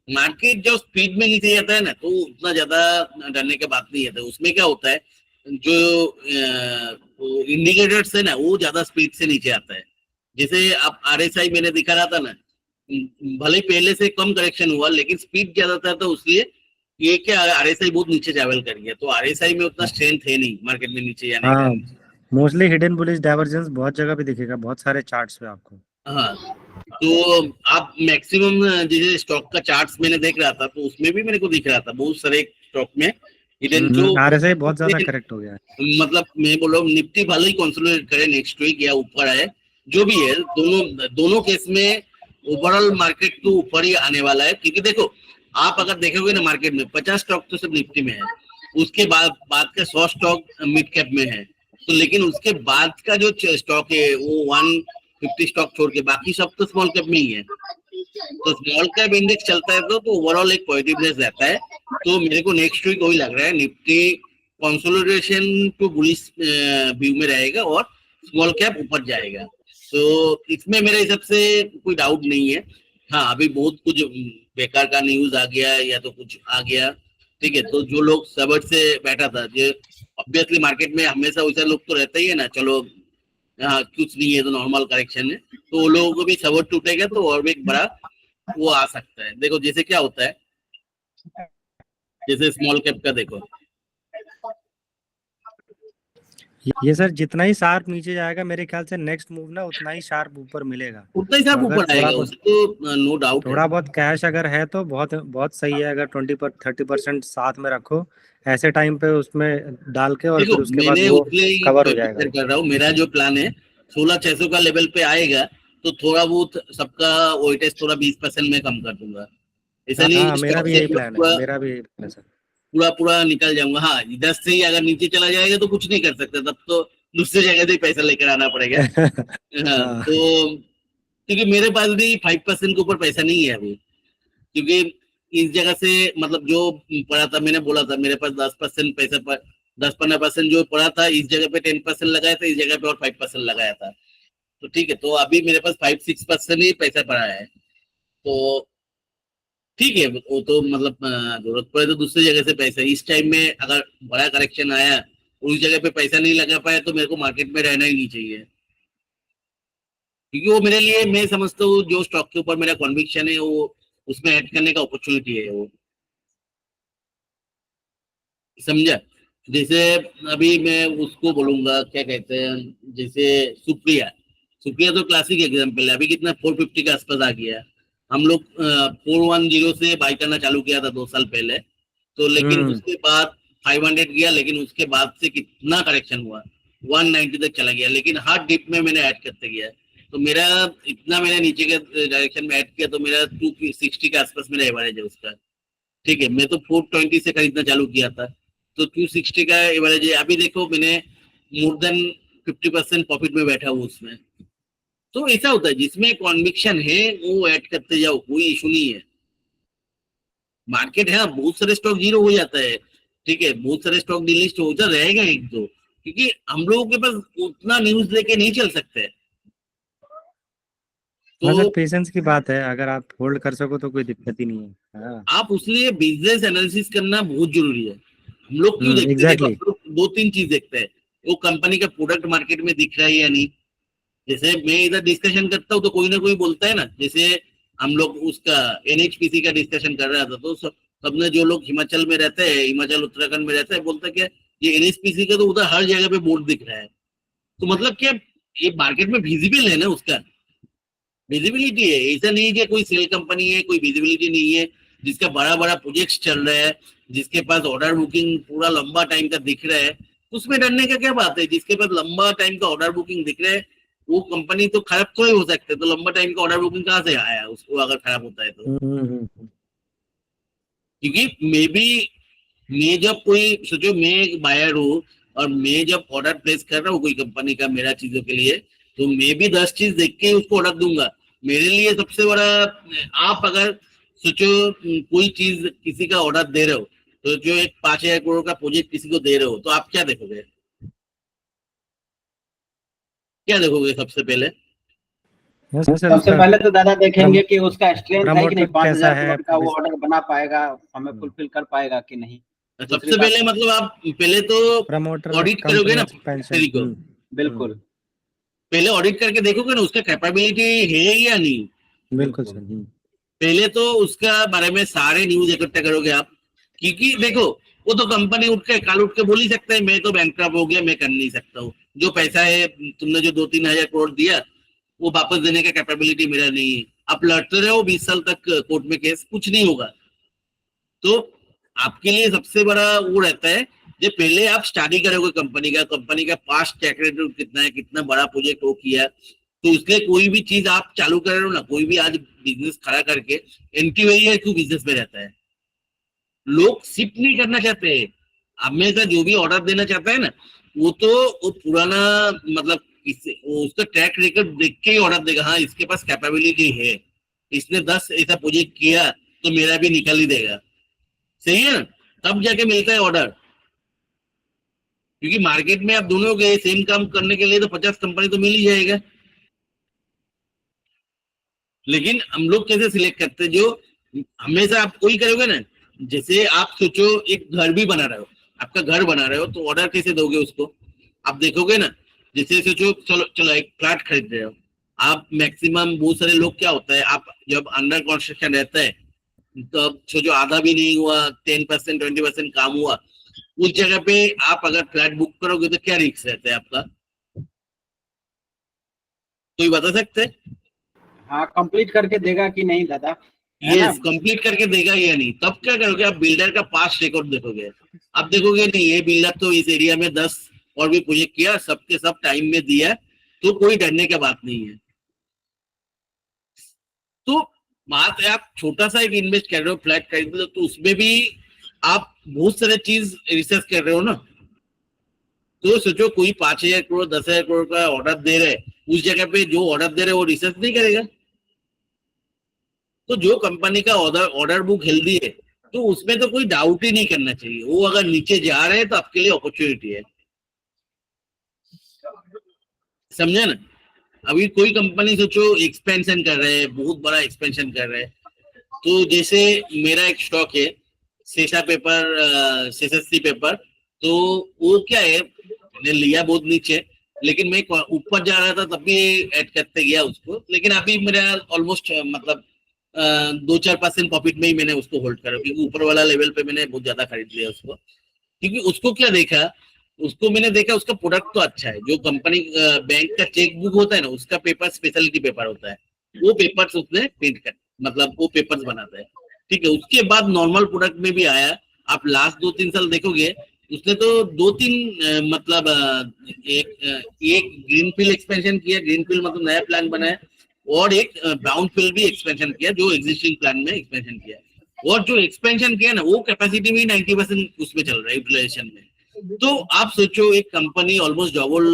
मार्केट जो स्पीड में नीचे जाता है ना तो उतना ज्यादा डरने का बात नहीं है। तो उसमें क्या होता है, जो इंडिकेटर्स है ना वो ज्यादा स्पीड से नीचे आता है। जैसे आप आरएसआई मैंने दिखा रहा था ना, भले ही पहले से कम करेक्शन हुआ लेकिन स्पीड ज्यादा था, तो उसलिए ये क्या आरएसआई बहुत नीचे ट्रैवल कर गया। तो आरएसआई में उतना स्ट्रेंथ है नहीं मार्केट में नीचे जाने का। हाँ, मोस्टली हिडन बुलिश डाइवर्जेंस बहुत जगह पे दिखेगा, बहुत सारे चार्ट्स पे आपको। हाँ, तो आप मैक्सिमम जैसे स्टॉक का चार्ट्स मैंने देख रहा था तो उसमें भी मेरे को दिख रहा था बहुत सारे स्टॉक में हिडन जो आरएसआई बहुत ज्यादा करेक्ट हो गया है। मतलब मैं बोल रहा हूँ निफ्टी भले ही कंसोलिडेट करे नेक्स्ट वीक या ऊपर आए, जो भी है दोनों केस में ओवरऑल मार्केट तो ऊपर ही आने वाला है। क्योंकि देखो आप अगर देखोगे ना मार्केट में 50 स्टॉक तो सब निफ्टी में है, उसके बाद का 100 स्टॉक मिड कैप में है। तो लेकिन उसके बाद का जो स्टॉक है वो 150 स्टॉक छोड़ के बाकी सब तो स्मॉल कैप में ही है। तो स्मॉल कैप इंडेक्स चलता है तो ओवरऑल एक पॉजिटिवनेस रहता है। तो मेरे को नेक्स्ट वीक वही लग रहा है, Nifty consolidation to bullish view में रहेगा और स्मॉल कैप ऊपर जाएगा। तो इसमें मेरे हिसाब से कोई डाउट नहीं है। हाँ, अभी बहुत कुछ बेकार का न्यूज आ गया या तो कुछ आ गया, ठीक है। तो जो लोग सबट से बैठा था, जो ऑब्वियसली मार्केट में हमेशा वैसा लोग तो रहता ही है ना, चलो हाँ कुछ नहीं है तो नॉर्मल करेक्शन है, तो वो लोगों को भी सबट टूटेगा तो और भी एक बड़ा वो आ सकता है। देखो जैसे क्या होता है, जैसे स्मॉल कैप का देखो, ये सर जितना ही शार्प नीचे जाएगा मेरे ख्याल से नेक्स्ट मूव ना उतना ही शार्प ऊपर मिलेगा। उतना ही सब तो ऊपर अगर आएगा, थोड़ा बहुत उससे तो नो डाउट है। थोड़ा बहुत कैश अगर है तो बहुत बहुत सही है। अगर 30% साथ में रखो ऐसे टाइम पे उसमें डाल के, और देखो फिर उसके बाद मैंने वो उसलिए कवर हो प्रिपेयर जाएगा। कर रहा हूँ। मेरा जो प्लान है 16,600 का लेवल पे आएगा तो थोड़ा बहुत सबका वेटेज थोड़ा 20% में कम कर दूंगा। ऐसा नहीं हाँ, मेरा स्टॉक भी से यही पूरा प्लान है, मेरा भी यही प्लान है सर। पूरा पूरा निकल जाऊंगा। हाँ, इधर से ही अगर नीचे चला जाएगा तो कुछ नहीं कर सकता, तब तो दूसरी जगह से ही पैसा लेकर आना पड़ेगा। हाँ, हाँ तो क्योंकि मेरे पास भी 5% के ऊपर पैसा नहीं है अभी। क्योंकि इस जगह से मतलब जो पड़ा था, मैंने बोला था मेरे पास 10% पैसा पर 10-15% जो पड़ा था, इस जगह पे 10% लगाया था, इस जगह पे और 5% लगाया था। तो ठीक है, तो अभी मेरे पास 5-6% ही पैसा पड़ा है। तो ठीक है, वो तो मतलब जरूरत पड़े तो दूसरी जगह से पैसा, इस टाइम में अगर बड़ा करेक्शन आया उस जगह पे पैसा नहीं लगा पाया तो मेरे को मार्केट में रहना ही नहीं चाहिए। क्योंकि वो मेरे लिए, मैं समझता हूँ जो स्टॉक के ऊपर मेरा कॉन्विक्शन है वो उसमें ऐड करने का अपॉर्चुनिटी है वो, समझा। जैसे अभी मैं उसको बोलूंगा क्या कहते हैं, जैसे सुप्रिया सुप्रिया तो क्लासिक एग्जाम्पल है। अभी कितना 450 के आसपास आ गया। हम लोग 410 से बाई करना चालू किया था 2 साल पहले, तो लेकिन उसके बाद 500 गया, लेकिन उसके बाद से कितना करेक्शन हुआ, 190 तक चला गया। लेकिन हार्ड डिप में मैंने ऐड करते गया, तो मेरा इतना मैंने नीचे के डायरेक्शन में ऐड किया तो मेरा 260 के आसपास मेरा एवरेज है उसका। ठीक है, मैं तो 420 से खरीदना चालू किया था, तो 260 का एवरेज है। अभी देखो मैंने मोर देन 50% प्रॉफिट में बैठा हूँ उसमें। तो ऐसा होता है, जिसमें कॉन्विक्शन है वो ऐड करते जाओ, कोई इशू नहीं है। मार्केट है, बहुत सारे स्टॉक जीरो हो जाता है, ठीक है, बहुत सारे स्टॉक डिलिस्ट होता रहेगा एक दो, क्योंकि हम लोगों के पास उतना न्यूज लेके नहीं चल सकते। हाँ सर, तो पेशेंस की बात है, अगर आप होल्ड कर सको तो कोई दिक्कत ही नहीं है। हाँ आप उसलिए बिजनेस एनालिसिस करना बहुत जरूरी है। हम लोग क्यों देखते हैं, देखो एग्जैक्टली। हम लोग 2-3 चीज देखते हैं, वो कंपनी का प्रोडक्ट मार्केट में दिख रहा है या नहीं। जैसे मैं इधर डिस्कशन करता हूँ तो कोई ना कोई बोलता है ना, जैसे हम लोग उसका एनएचपीसी का डिस्कशन कर रहा था तो सबने, जो लोग हिमाचल में रहते हैं, हिमाचल उत्तराखंड में रहते हैं, बोलता है क्या ये एनएचपीसी का तो उधर हर जगह पे बोर्ड दिख रहा है। तो मतलब क्या ये मार्केट में विजिबल है ना, उसका विजिबिलिटी है। ऐसा नहीं है कि कोई सेल कंपनी है, कोई विजिबिलिटी नहीं है, जिसका बड़ा बड़ा प्रोजेक्ट चल रहा है, जिसके पास ऑर्डर बुकिंग पूरा लंबा टाइम का दिख रहा है, उसमें डरने का क्या बात है। जिसके पास लंबा टाइम का ऑर्डर बुकिंग दिख रहा है वो कंपनी तो खराब तो ही हो सकता है। तो लंबा टाइम का ऑर्डर बुकिंग कहाँ से आया उसको, अगर खराब होता है तो। क्योंकि मैं जब कोई सोचो मैं एक बायर हूँ और मैं जब ऑर्डर प्लेस कर रहा हूँ कोई कंपनी का मेरा चीजों के लिए, तो मैं भी 10 चीज देख के उसको ऑर्डर दूंगा। मेरे लिए सबसे बड़ा, आप अगर सोचो कोई चीज किसी का ऑर्डर दे रहे हो, तो जो एक 5,000 करोड़ का प्रोजेक्ट किसी को दे रहे हो, तो आप क्या देखोगे? क्या देखोगे सबसे पहले? सबसे पहले तो दादा देखेंगे कि उसका स्ट्रेंथ है कि नहीं, प्रमोटर कैसा 5,000 है, करोड़ का वो ऑर्डर बना पाएगा, हमें फुलफिल कर पाएगा कि नहीं। दूसरी सबसे बात, पहले मतलब आप पहले तो प्रमोटर, ऑडिट करोगे कंपनी ना एक्सपेंशन। फैक्ट्री को, बिल्कुल पहले ऑडिट करके देखोगे ना उसका कैपेबिलिटी है या नहीं। बिल्कुल सर। पहले तो उसका बारे में सारे न्यूज इकट्ठा करोगे आप, क्योंकि देखो वो तो कंपनी उठ के बोल ही सकता है मैं तो बैंकक्रप्ट हो गया, मैं कर नहीं सकता हूँ, जो पैसा है तुमने जो 2-3 हजार करोड़ दिया वो वापस देने का कैपेबिलिटी मेरा नहीं है। आप लड़ते रहो 20 साल तक कोर्ट में केस, कुछ नहीं होगा। तो आपके लिए सबसे बड़ा वो रहता है जो पहले आप स्टडी करोगे कंपनी का पास्ट ट्रैक रिकॉर्ड कितना है, कितना बड़ा प्रोजेक्ट वो किया। तो इसलिए कोई भी चीज आप चालू कर रहे हो ना, कोई भी आज बिजनेस खड़ा करके एंटी वही क्यों बिजनेस में रहता है, लोग शिफ्ट नहीं करना चाहते हैं। हमेशा जो भी ऑर्डर देना चाहता है ना, वो पुराना मतलब वो उसका ट्रैक रिकॉर्ड देख के ही ऑर्डर देगा, हाँ इसके पास कैपेबिलिटी है, इसने 10 ऐसा प्रोजेक्ट किया तो मेरा भी निकल ही देगा, सही है ना, तब जाके मिलता है ऑर्डर। क्योंकि मार्केट में आप दोनों के सेम काम करने के लिए तो 50 कंपनी तो मिल ही जाएगा। लेकिन हम लोग कैसे सिलेक्ट करते हैं, जो हमेशा आप कोई करोगे ना, जैसे आप सोचो एक घर भी बना रहे हो, आपका घर बना रहे हो तो ऑर्डर कैसे दोगे उसको, आप देखोगे ना। जैसे सोचो चलो चलो एक फ्लैट खरीद रहे हो आप, मैक्सिमम बहुत सारे लोग क्या होता है, आप जब अंडर कंस्ट्रक्शन रहता है तो सोचो आधा भी नहीं हुआ, 10% 20% काम हुआ, उस जगह पे आप अगर फ्लैट बुक करोगे तो क्या रिस्क रहता है आपका, कोई बता सकते हैं? हाँ, कंप्लीट करके देगा कि नहीं दादा, है ना। यस, कंप्लीट करके देगा या नहीं, तब क्या करोगे आप, बिल्डर का पास्ट रिकॉर्ड देखोगे। आप देखोगे नहीं ये बिल्डर तो इस एरिया में 10 और भी प्रोजेक्ट किया, सबके सब टाइम में दिया, तो कोई डरने की बात नहीं है। तो बात है आप छोटा सा एक इन्वेस्ट कर रहे हो फ्लैट खरीद लो, तो उसमें भी आप बहुत सारे चीज रिसर्च कर रहे हो ना। तो सोचो कोई 5,000 करोड़ 10,000 करोड़ का ऑर्डर दे रहे, उस जगह पे जो ऑर्डर दे रहे वो रिसर्च नहीं करेगा। तो जो कंपनी का ऑर्डर बुक हेल्दी है तो उसमें तो कोई डाउट ही नहीं करना चाहिए, वो अगर नीचे जा रहे हैं तो आपके लिए अपॉर्चुनिटी है, समझे ना। अभी कोई कंपनी सोचो एक्सपेंशन कर रहे हैं, बहुत बड़ा एक्सपेंशन कर रहे हैं, तो जैसे मेरा एक स्टॉक है शेषा पेपर, शेषस्ती पेपर, तो वो क्या है मैंने लिया बहुत नीचे, लेकिन मैं ऊपर जा रहा था तब भी ऐड करते गया उसको, लेकिन अभी मेरा ऑलमोस्ट मतलब 2-4% प्रॉफिट में ही मैंने उसको होल्ड करा, क्योंकि ऊपर वाला लेवल पे मैंने बहुत ज्यादा खरीद लिया उसको। क्योंकि उसको क्या देखा, उसको मैंने देखा उसका प्रोडक्ट तो अच्छा है, जो कंपनी बैंक का चेक बुक होता है ना उसका पेपर स्पेशलिटी पेपर होता है, वो पेपर्स उसने प्रिंट कर मतलब वो पेपर्स बनाता है, ठीक है। उसके बाद नॉर्मल प्रोडक्ट में भी आया, आप लास्ट 2-3 साल देखोगे उसने तो 2-3 मतलब एक ग्रीनफील्ड एक्सपेंशन किया, ग्रीनफील्ड मतलब नया प्लान बनाया, और एक ब्राउनफील्ड भी एक्सपेंशन किया, जो एग्जिस्टिंग प्लान में एक्सपेंशन किया, और जो एक्सपेंशन किया ना वो कैपेसिटी भी 90% उसमें चल रहा है यूटिलाइजेशन में। तो आप सोचो एक कंपनी ऑलमोस्ट डबल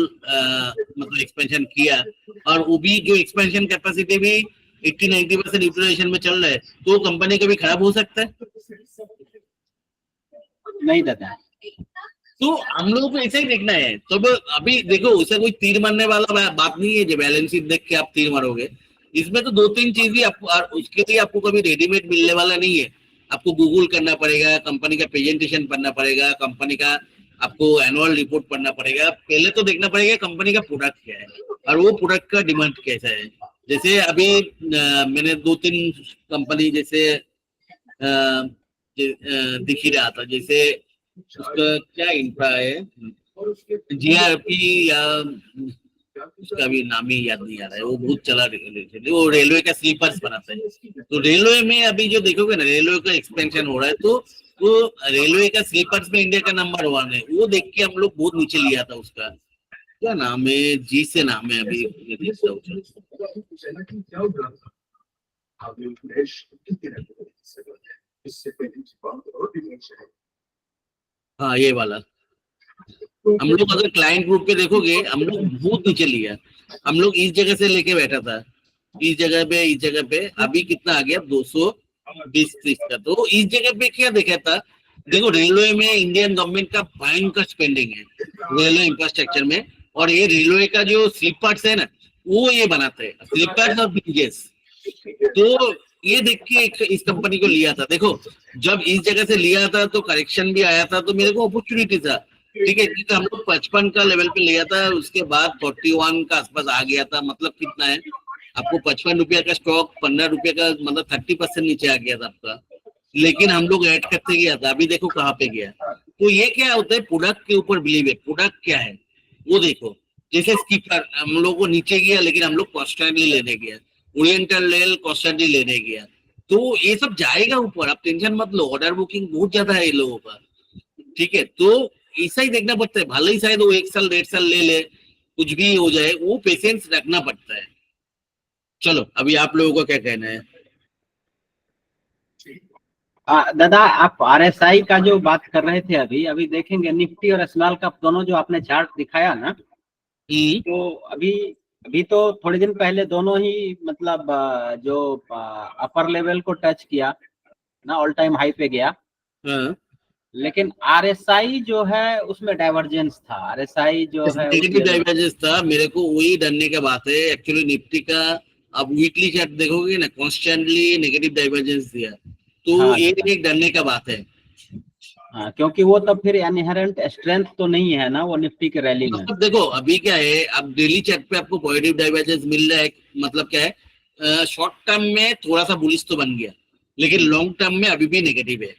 मतलब एक्सपेंशन किया, और वो भी जो एक्सपेंशन कैपेसिटी भी 80-90% यूटिलाइजेशन में चल रहा है, तो कंपनी कभी खराब हो सकता है? नहीं दादा, तो हम लोगों को ऐसा ही देखना है। तो अभी देखो उसे कोई तीर मारने वाला बात नहीं है, जो बैलेंस शीट देख के आप तीर मारोगे, इसमें तो 2-3 चीज ही आपको, उसके लिए आपको कभी रेडीमेड मिलने वाला नहीं है। आपको गूगल करना पड़ेगा, कंपनी का प्रेजेंटेशन पढ़ना पड़ेगा, कंपनी का आपको एनुअल रिपोर्ट पढ़ना पड़ेगा, पहले तो देखना पड़ेगा कंपनी का प्रोडक्ट क्या है और वो प्रोडक्ट का डिमांड कैसा है। जैसे अभी मैंने 2-3 कंपनी जैसे दिख ही रहा था, जैसे उसका क्या इंफ्रा है, जीआरपी या उसका भी नाम ही याद नहीं आ रहा है, वो बहुत चला वो रेलवे का स्लीपर्स बनाता है। तो रेलवे में अभी जो देखोगे ना रेलवे का एक्सपेंशन हो रहा है, तो वो रेलवे का स्लीपर्स में इंडिया का नंबर 1 है, वो देख के हम लोग बहुत नीचे लिया था उसका, क्या नाम है, जी से नाम है अभी ये देखता हूँ। हाँ ये वाला हम लोग अगर क्लाइंट ग्रुप पे देखोगे हम लोग बहुत नीचे लिया, हम लोग इस जगह से लेके बैठा था, इस जगह पे अभी कितना आ गया 220-30 का। तो इस जगह पे क्या देखा था, देखो रेलवे में इंडियन गवर्नमेंट का भयंकर स्पेंडिंग है रेलवे इंफ्रास्ट्रक्चर में, और ये रेलवे का जो स्लीप पार्ट्स है ना वो ये बनाते हैं, स्लीप पार्ट्स और ब्रिजेस। तो ये देख के इस कंपनी को लिया था। देखो जब इस जगह से लिया था तो करेक्शन भी आया था, तो मेरे को अपॉर्चुनिटी था, ठीक है। क्योंकि हम लोग 55 का लेवल पे लिया था, उसके बाद 41 का आसपास आ गया था। मतलब कितना है आपको 55 रुपया का स्टॉक 15 रुपये का, मतलब 30% नीचे आ गया था आपका, लेकिन हम लोग ऐड करते गया था। अभी देखो कहाँ पे गया। तो ये क्या होता है, प्रोडक्ट के ऊपर बिलीव है, प्रोडक्ट क्या है वो देखो। जैसे स्कीपर हम लोग को नीचे गया, लेकिन हम लोग कॉन्स्टेंटली लेने गया, ओरिएंटल रेल कॉन्स्टेंटली लेने गया, तो ये सब जाएगा ऊपर, आप टेंशन मत लो। ऑर्डर बुकिंग बहुत ज्यादा है ये लोगों का, ठीक है। तो ऐसा ही देखना पड़ता है, भले ही शायद वो 1 साल 1.5 साल ले ले, कुछ भी हो जाए, वो पेशेंस रखना पड़ता है। चलो अभी आप लोगों का क्या कहना है? दादा आप आरएसआई का जो बात कर रहे थे, अभी देखेंगे निफ्टी और स्मॉल कैप दोनों जो आपने चार्ट दिखाया ना, तो अभी तो थोड़े दिन पहले दोनों ही मतलब जो अपर लेवल को टच किया ना, ऑल टाइम हाई पे गया। लेकिन आरएसआई जो है उसमें डाइवर्जेंस था, आरएसआई जो है नेगेटिव डाइवर्जेंस था। मेरे को वही डरने का बात है एक्चुअली। निफ्टी का आप वीकली चार्ट देखोगे ना, कॉन्स्टेंटली नेगेटिव डाइवर्जेंस दिया, तो ये एक डरने का बात है। हाँ, क्योंकि वो तो फिर इनहेरेंट स्ट्रेंथ तो नहीं है ना वो निफ्टी के रैली में। मतलब देखो अभी क्या है, अब डेली चार्ट पे आपको पॉजिटिव डाइवर्जेंस मिल रहा है, मतलब क्या है, शॉर्ट टर्म में थोड़ा सा बुलिश तो बन गया, लेकिन लॉन्ग टर्म में अभी भी नेगेटिव है।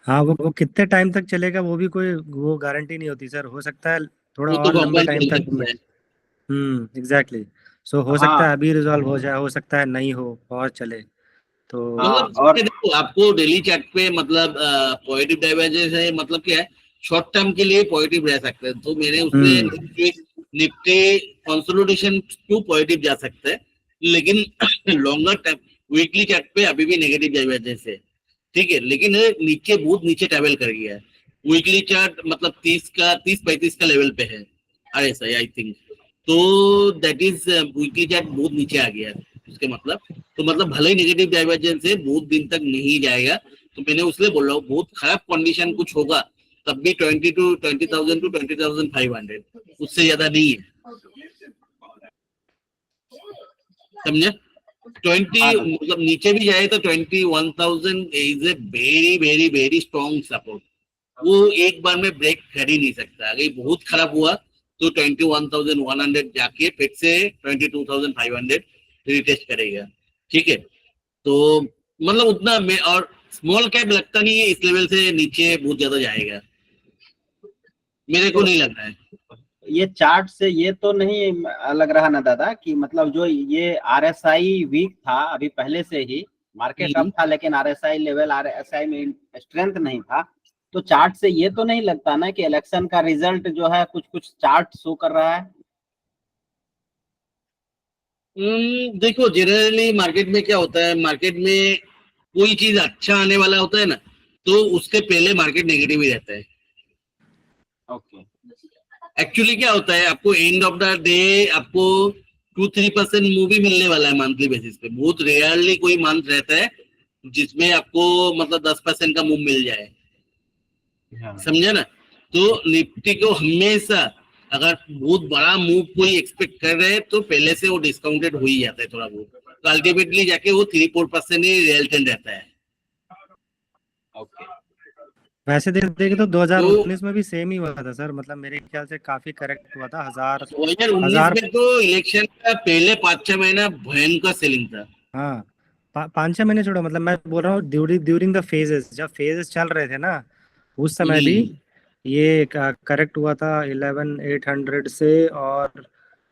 हाँ, वो कितने टाइम तक चलेगा वो भी कोई वो गारंटी नहीं होती सर। हो सकता है थोड़ा वो तो और लंबे भगवान टाइम तक। जानता है। एग्जैक्टली। सो हो सकता है अभी रिजॉल्व हो जाए, हो सकता है नहीं हो और चले। तो मतलब और देखो आपको डेली चार्ट पे मतलब पॉजिटिव डाइवर्जेंस है, मतलब क्या है, शॉर्ट टर्म के लिए पॉजिटिव रह सकते हैं। तो मैंने उसमें निफ्टी कंसोलिडेशन टू पॉजिटिव जा सकता है, लेकिन लॉन्गर टर्म वीकली चार्ट पे अभी भी नेगेटिव डाइवर्जेंस है, ठीक है। लेकिन नीचे बहुत नीचे ट्रेवल कर गया है। वीकली चार्ट मतलब 30-35 का लेवल पे है आरएसआई आई थिंक। तो दैट इज वीकली चार्ट बहुत नीचे आ गया है उसके मतलब। तो मतलब भले ही नेगेटिव डाइवर्जेंस है, बहुत दिन तक नहीं जाएगा। तो मैंने उसलिए बोल रहा हूँ बहुत खराब कंडीशन कुछ होगा तब भी 20,000 to 20,500, उससे ज्यादा नहीं है, समझे। 20 मतलब नीचे भी जाए तो 21,000 is a very very very strong support. वो एक बार में ब्रेक कर ही नहीं सकता। अगर बहुत खराब हुआ तो 21,100 जाके फिर से 22,500 रिटेस्ट करेगा, ठीक है। तो मतलब उतना में, और स्मॉल कैप लगता नहीं है इस लेवल से नीचे बहुत ज्यादा जाएगा, मेरे को नहीं लग रहा है। ये चार्ट से ये तो नहीं लग रहा ना दादा कि मतलब जो ये आरएसआई वीक था अभी पहले से ही, मार्केट अप था लेकिन आरएसआई लेवल आरएसआई में स्ट्रेंथ नहीं था। तो चार्ट से ये तो नहीं लगता ना कि इलेक्शन का रिजल्ट जो है कुछ कुछ चार्ट शो कर रहा है। देखो जनरली मार्केट में क्या होता है, मार्केट में कोई चीज अच्छा आने वाला होता है ना, तो उसके पहले मार्केट नेगेटिव ही रहता है। ओके। एक्चुअली क्या होता है, आपको एंड ऑफ द डे आपको 2-3% मूव भी मिलने वाला है मंथली बेसिस पे। बहुत रेयरली कोई मंथ रहता है जिसमें आपको मतलब 10% का मूव मिल जाए, समझे ना। तो निफ्टी को हमेशा अगर बहुत बड़ा मूव कोई एक्सपेक्ट कर रहे हैं तो पहले से वो डिस्काउंटेड हो ही जाता है थोड़ा बहुत। तो अल्टीमेटली जाके वो 3-4% ही रियलिटी रहता है। ओके। वैसे देखे तो 2019 में भी सेम ही हुआ था सर। मतलब मेरे ख्याल से काफी करेक्ट हुआ था। 2019 में तो इलेक्शन का पहले 5-6 महीना भयंकर सेलिंग था। हाँ, 5-6 महीने छोड़ो, मतलब मैं बोल रहा हूँ ड्यूरिंग द फेजेस, जब फेजेस चल रहे थे ना उस समय भी ये करेक्ट हुआ था 11,800 से और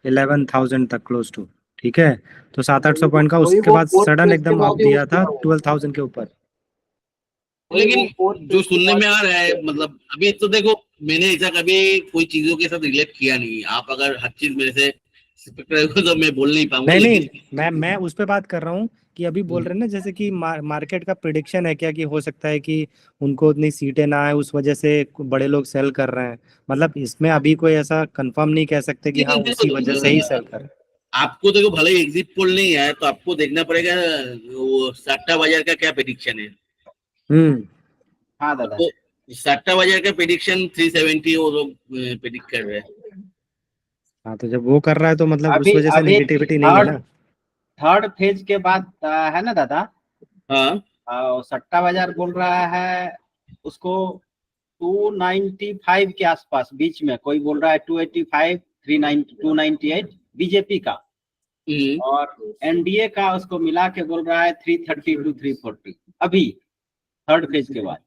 11,000 तक क्लोज टू, ठीक है। तो 700-800 पॉइंट का, उसके बाद सडन एकदम अप दिया था 12,000 के ऊपर। लेकिन जो सुनने में आ रहा है, मतलब अभी तो देखो मैंने ऐसा कभी कोई चीजों के साथ रिलेट किया नहीं। आप अगर हर चीज मेरे से एक्सपेक्ट करोगे तो मैं बोल नहीं पाऊंगा। नहीं, मैं उस पे बात कर रहा हूँ कि अभी बोल रहे हैं ना जैसे कि मार्केट का प्रिडिक्शन है क्या कि हो सकता है कि उनको उतनी सीटें ना आए उस वजह से बड़े लोग सेल कर रहे हैं, मतलब इसमें अभी कोई ऐसा कंफर्म नहीं कह सकते कि हाँ लेकिन उसी वजह से ही देखो, सेल कर रहे हैं। आपको देखो भले ही एग्जिट पोल नहीं आया तो आपको देखना पड़ेगा वो सट्टा बाजार का क्या प्रेडिक्शन है। हाँ दादा। तो सट्टा बाजार का प्रेडिक्शन 370 वो लोग प्रेडिक्ट कर रहे हैं। हाँ तो जब वो कर रहा है तो मतलब उस अभी वजह से अभी नेगेटिविटी नहीं है ना। थर्ड फेज के बाद है ना दादा, हाँ सट्टा बाजार बोल रहा है उसको 295 के आसपास, बीच में कोई बोल रहा है 285, 390, 298 बीजेपी का, और एनडीए का उसको मिला के बोल रहा है 330 टू 340 अभी थर्ड फेज के बाद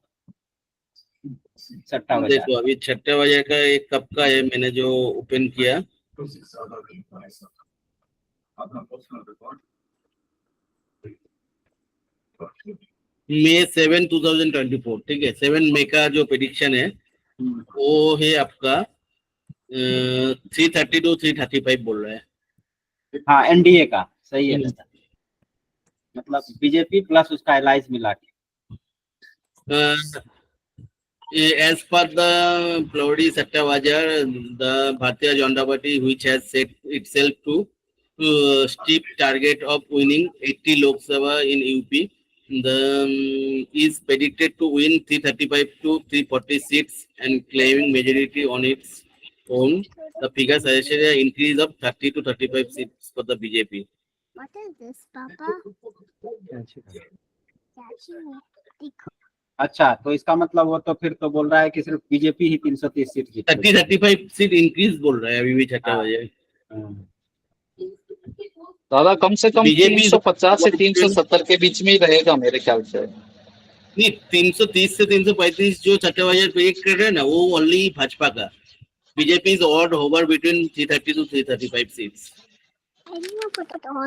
सट्टा बाजार। देखो अभी छठे बाजार का एक कब का है, मैंने जो ओपन किया May 7, 2024, ठीक है। 7 मई का जो प्रेडिक्शन है वो है आपका 330 टू 335 बोल रहा है। हाँ एनडीए का सही है दादा, मतलब बीजेपी प्लस उसका एलाइज मिला के। As per the Plodi Satta Bajar, the Bharatiya Janata Party, which has set itself to steep target of winning 80 Lok Sabha in UP, is predicted to win 335 to 340 seats and claiming majority on its own. The figure suggested an increase of 30 to 35 seats for the BJP. What is this, Papa? अच्छा तो इसका मतलब वो तो फिर तो बोल रहा है कि सिर्फ बीजेपी ही 330 सीट जीतेगी। 30-35 सीट इंक्रीज बोल रहा है अभी भी छठा बाजार। दादा कम से कम बीजेपी 350 से 370 के बीच में ही रहेगा मेरे ख्याल से। नहीं 330 से 335 जो छठे बाजार प्रेडिक्ट कर रहे हैं ना वो ओनली भाजपा का। BJP is odd hover between 330 to 335 seats.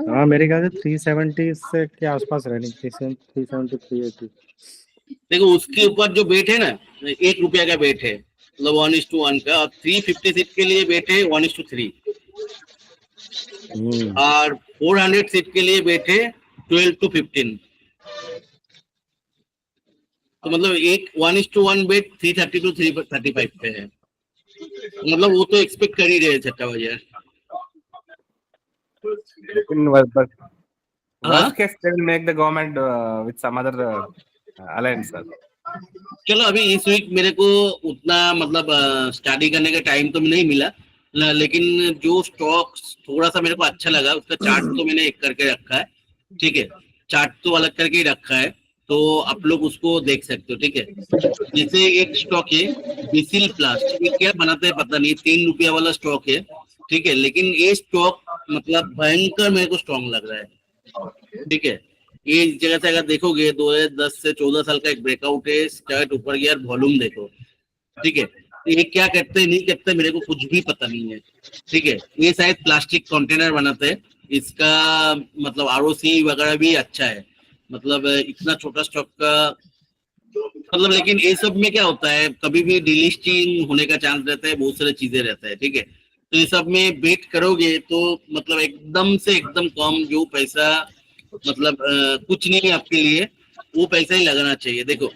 हाँ मेरे ख्याल से 370 से के आसपास रहनी, 370 380। देखो उसके ऊपर जो बेट है ना, 1 रुपया का बेट है, मतलब 1:1 का, और 350 सीट के लिए बेट है 1:3, और 400 सीट के लिए बेट है 12 to 15। तो मतलब एक 1:1 बेट 330 to 335 पे है, मतलब वो तो एक्सपेक्ट कर ही रहे छठा बाजार। Worst case, they will make the government with some other alliance. चलो अभी इस वीक मेरे को उतना मतलब स्टडी करने का टाइम तो नहीं मिला, लेकिन जो स्टॉक्स थोड़ा सा मेरे को अच्छा लगा उसका चार्ट तो मैंने एक करके रखा है, ठीक है। चार्ट तो अलग करके ही रखा है, तो आप लोग उसको देख सकते हो, ठीक है। जैसे एक स्टॉक है बिसिल प्लास्ट, ये क्या बनाते हैं पता नहीं, 3 रुपया वाला स्टॉक है, ठीक है। लेकिन ये स्टॉक मतलब भयंकर मेरे को स्ट्रॉन्ग लग रहा है, ठीक है। ये इस जगह से अगर देखोगे 2010 से 14 साल का एक ब्रेकआउट है, स्टार्ट ऊपर गया, वॉल्यूम देखो, ठीक है। ये क्या करते हैं नहीं करते मेरे को कुछ भी पता नहीं है, ठीक है। ये शायद प्लास्टिक कंटेनर बनाते हैं, इसका मतलब आरओसी वगैरह भी अच्छा है, मतलब इतना छोटा स्टॉक का मतलब। लेकिन ये सब में क्या होता है, कभी भी डिलिस्टिंग होने का चांस रहता है, बहुत सारी चीजें रहता है, ठीक है। तो ये सब में बेट करोगे तो मतलब एकदम से एकदम कम जो पैसा मतलब कुछ नहीं है आपके लिए, वो पैसा ही लगाना चाहिए। देखो